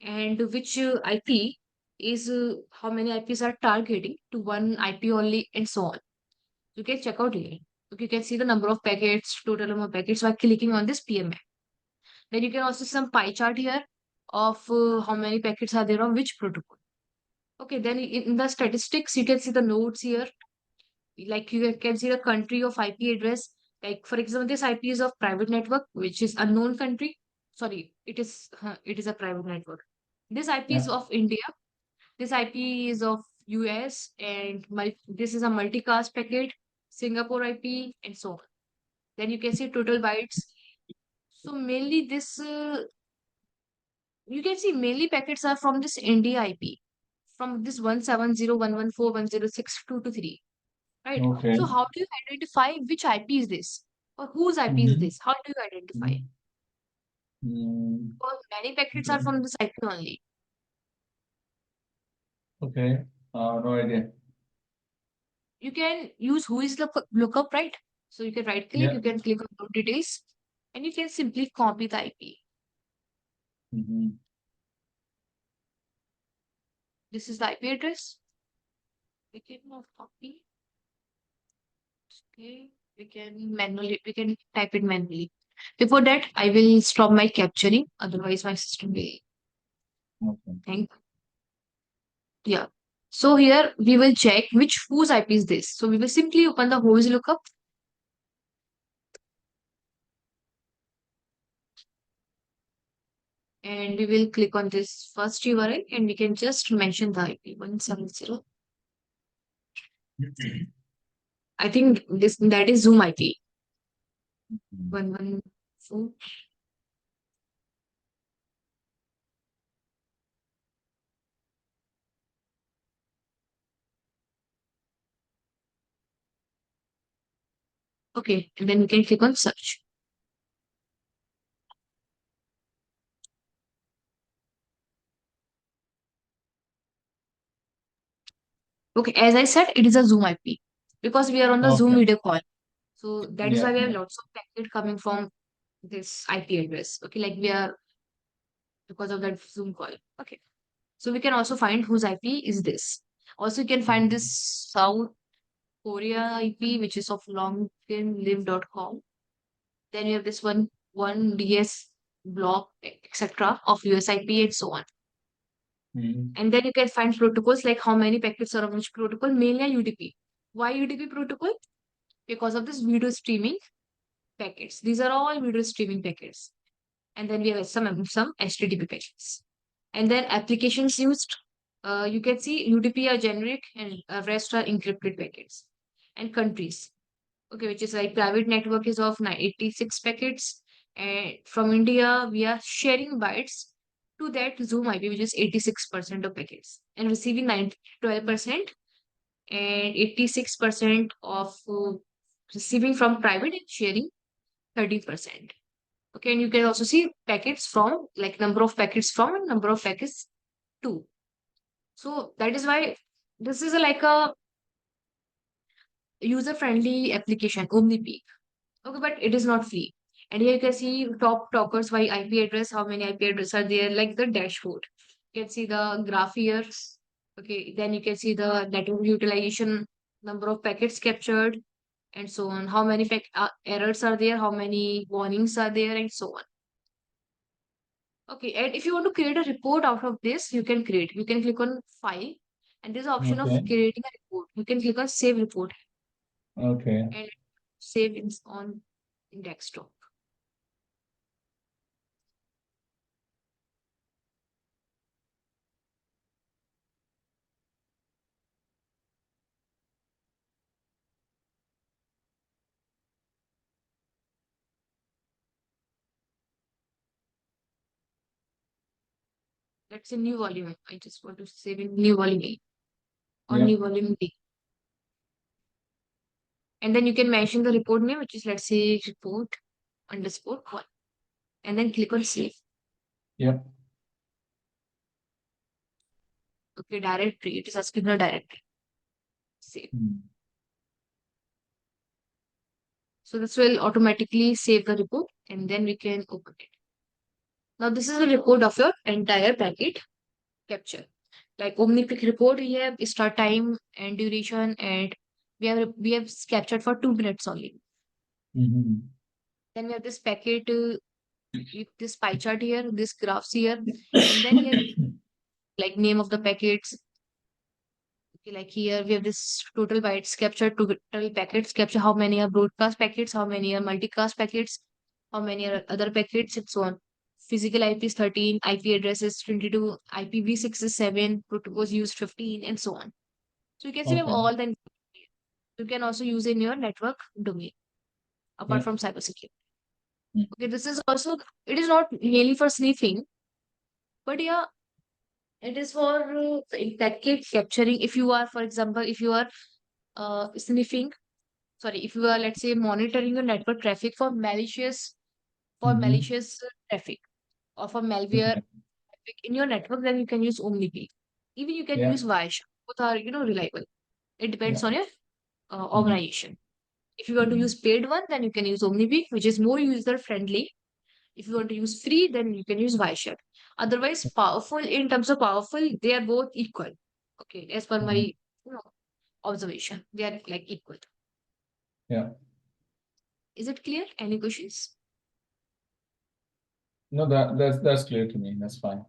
and which IP is how many IPs are targeting to one IP only, and so on. You can check out here. Okay, you can see the number of packets, total number of packets by clicking on this peer map. Then you can also see some pie chart here of how many packets are there on which protocol. Okay, then in the statistics, you can see the nodes here. Like you can see the country of IP address. Like for example, this IP is of private network, which is unknown country. Sorry, it is a private network. This IP is Yeah. of India. This IP is of US, and this is a multicast packet, Singapore IP, and so on. Then you can see total bytes. So mainly you can see mainly packets are from this India IP, from this 170.114.106.223. Right. Okay. So how do you identify which IP is this? Or whose IP is Mhm. this? How do you identify? Mm. Because many packets are from this IP only. Okay. No idea. You can use who is the lookup, right? So you can right click, Yeah. you can click on group details, and you can simply copy the IP. Mhm. This is the IP address. We can not copy. Okay. We can type it manually. Before that, I will stop my capturing. Otherwise, my system will Okay. hang. Yeah. So here we will check which whose IP is this. So we will simply open the whose lookup, and we will click on this first URL, and we can just mention the IP 170. I think that is Zoom IP Mhm. 114. Okay, and then we can click on search. Okay, as I said, it is a Zoom IP because we are on the Zoom Okay. video call. So that is Yeah. why we have Yeah. lots of packet coming from this IP address. Okay, like we are because of that Zoom call. Okay. So we can also find whose IP is this. Also, you can find this South Korea IP, which is of longinlive.com. Then you have this one DS block, etc. of US IP and so on. Mhm. And then you can find protocols like how many packets are on which protocol, mainly UDP. Why UDP protocol? Because of this video streaming packets. These are all video streaming packets. And then we have some HTTP packets. And then applications used, you can see UDP are generic and rest are encrypted packets. And countries, okay, which is like private network is of 86 packets. And from India, we are sharing bytes to that Zoom IP, which is 86% of packets, and receiving 12% and 86% of receiving from private and sharing 30%. Okay, and you can also see packets from, like, number of packets from and number of packets to. So that is why this is like a user-friendly application, OmniPeak. Okay, but it is not free. And here you can see top talkers by IP address, how many IP addresses are there, like the dashboard. You can see the graph here. Okay, then you can see the network utilization, number of packets captured, and so on. How many errors are there, how many warnings are there, and so on. Okay, and if you want to create a report out of this, you can create. You can click on file, and there's an option of Okay. creating a report. You can click on save report Okay. and save it on desktop. That's a new volume. I just want to save in new volume A or Yeah. new volume B. And then you can mention the report name, which is, let's say, report underscore one. And then click on save. Yeah. Okay, directory. It is asking for a directory. Save. Mm. So this will automatically save the report and then we can open it. Now this is a report of your entire packet capture. Like OmniPick report, we have start time and duration, and we have captured for 2 minutes only. Mhm. Then we have this packet with this pie chart here, this graphs here, and then here like name of the packets. Okay, like here we have this total bytes captured, total packets capture, how many are broadcast packets, how many are multicast packets, how many are other packets, and so on. Physical IP is 13, IP addresses 22, IPv6 is 7, protocols used 15, and so on. So you can see we have Okay. all the information. You can also use in your network domain, apart Yeah. from cybersecurity. Mm. Okay, this is also, it is not mainly for sniffing, but yeah, it is for packet capturing. If you are, for example, if you are sniffing, sorry, if you are, let's say, monitoring your network traffic for Mhm. malicious traffic or for malware Okay. traffic in your network, then you can use OmniPeak. Even you can Yeah. use Wireshark. Both are, reliable. It depends Yeah. on your Mhm. organization. If you want to Mhm. use paid one, then you can use OmniPeak, which is more user friendly. If you want to use free, then you can use Wireshark. Otherwise, powerful, in terms of powerful, they are both equal. Okay, as per my Mhm. observation, they are like equal. Yeah. Is it clear? Any questions? No, that's clear to me. That's fine.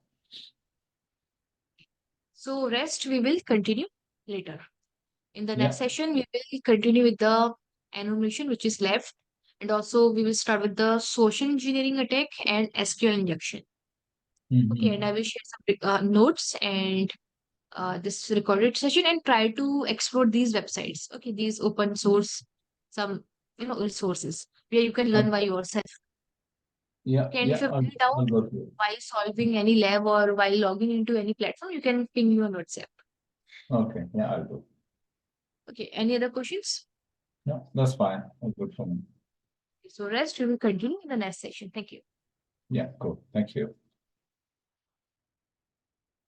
So rest we will continue later. In the next Yeah. session, we will continue with the enumeration which is left. And also we will start with the social engineering attack and SQL injection. Okay, and I Mhm. will share some notes and this recorded session and try to explore these websites. Okay, these open source, some resources where you can learn by Okay. yourself. Yeah. Okay, and if Yeah. you have any I'll doubt go through it. while solving any lab or while logging into any platform, you can ping me on WhatsApp. Okay. Yeah, I'll do. Okay, any other questions? Yeah, that's fine. All good for me. So rest, we will continue in the next session. Thank you. Yeah, cool. Thank you.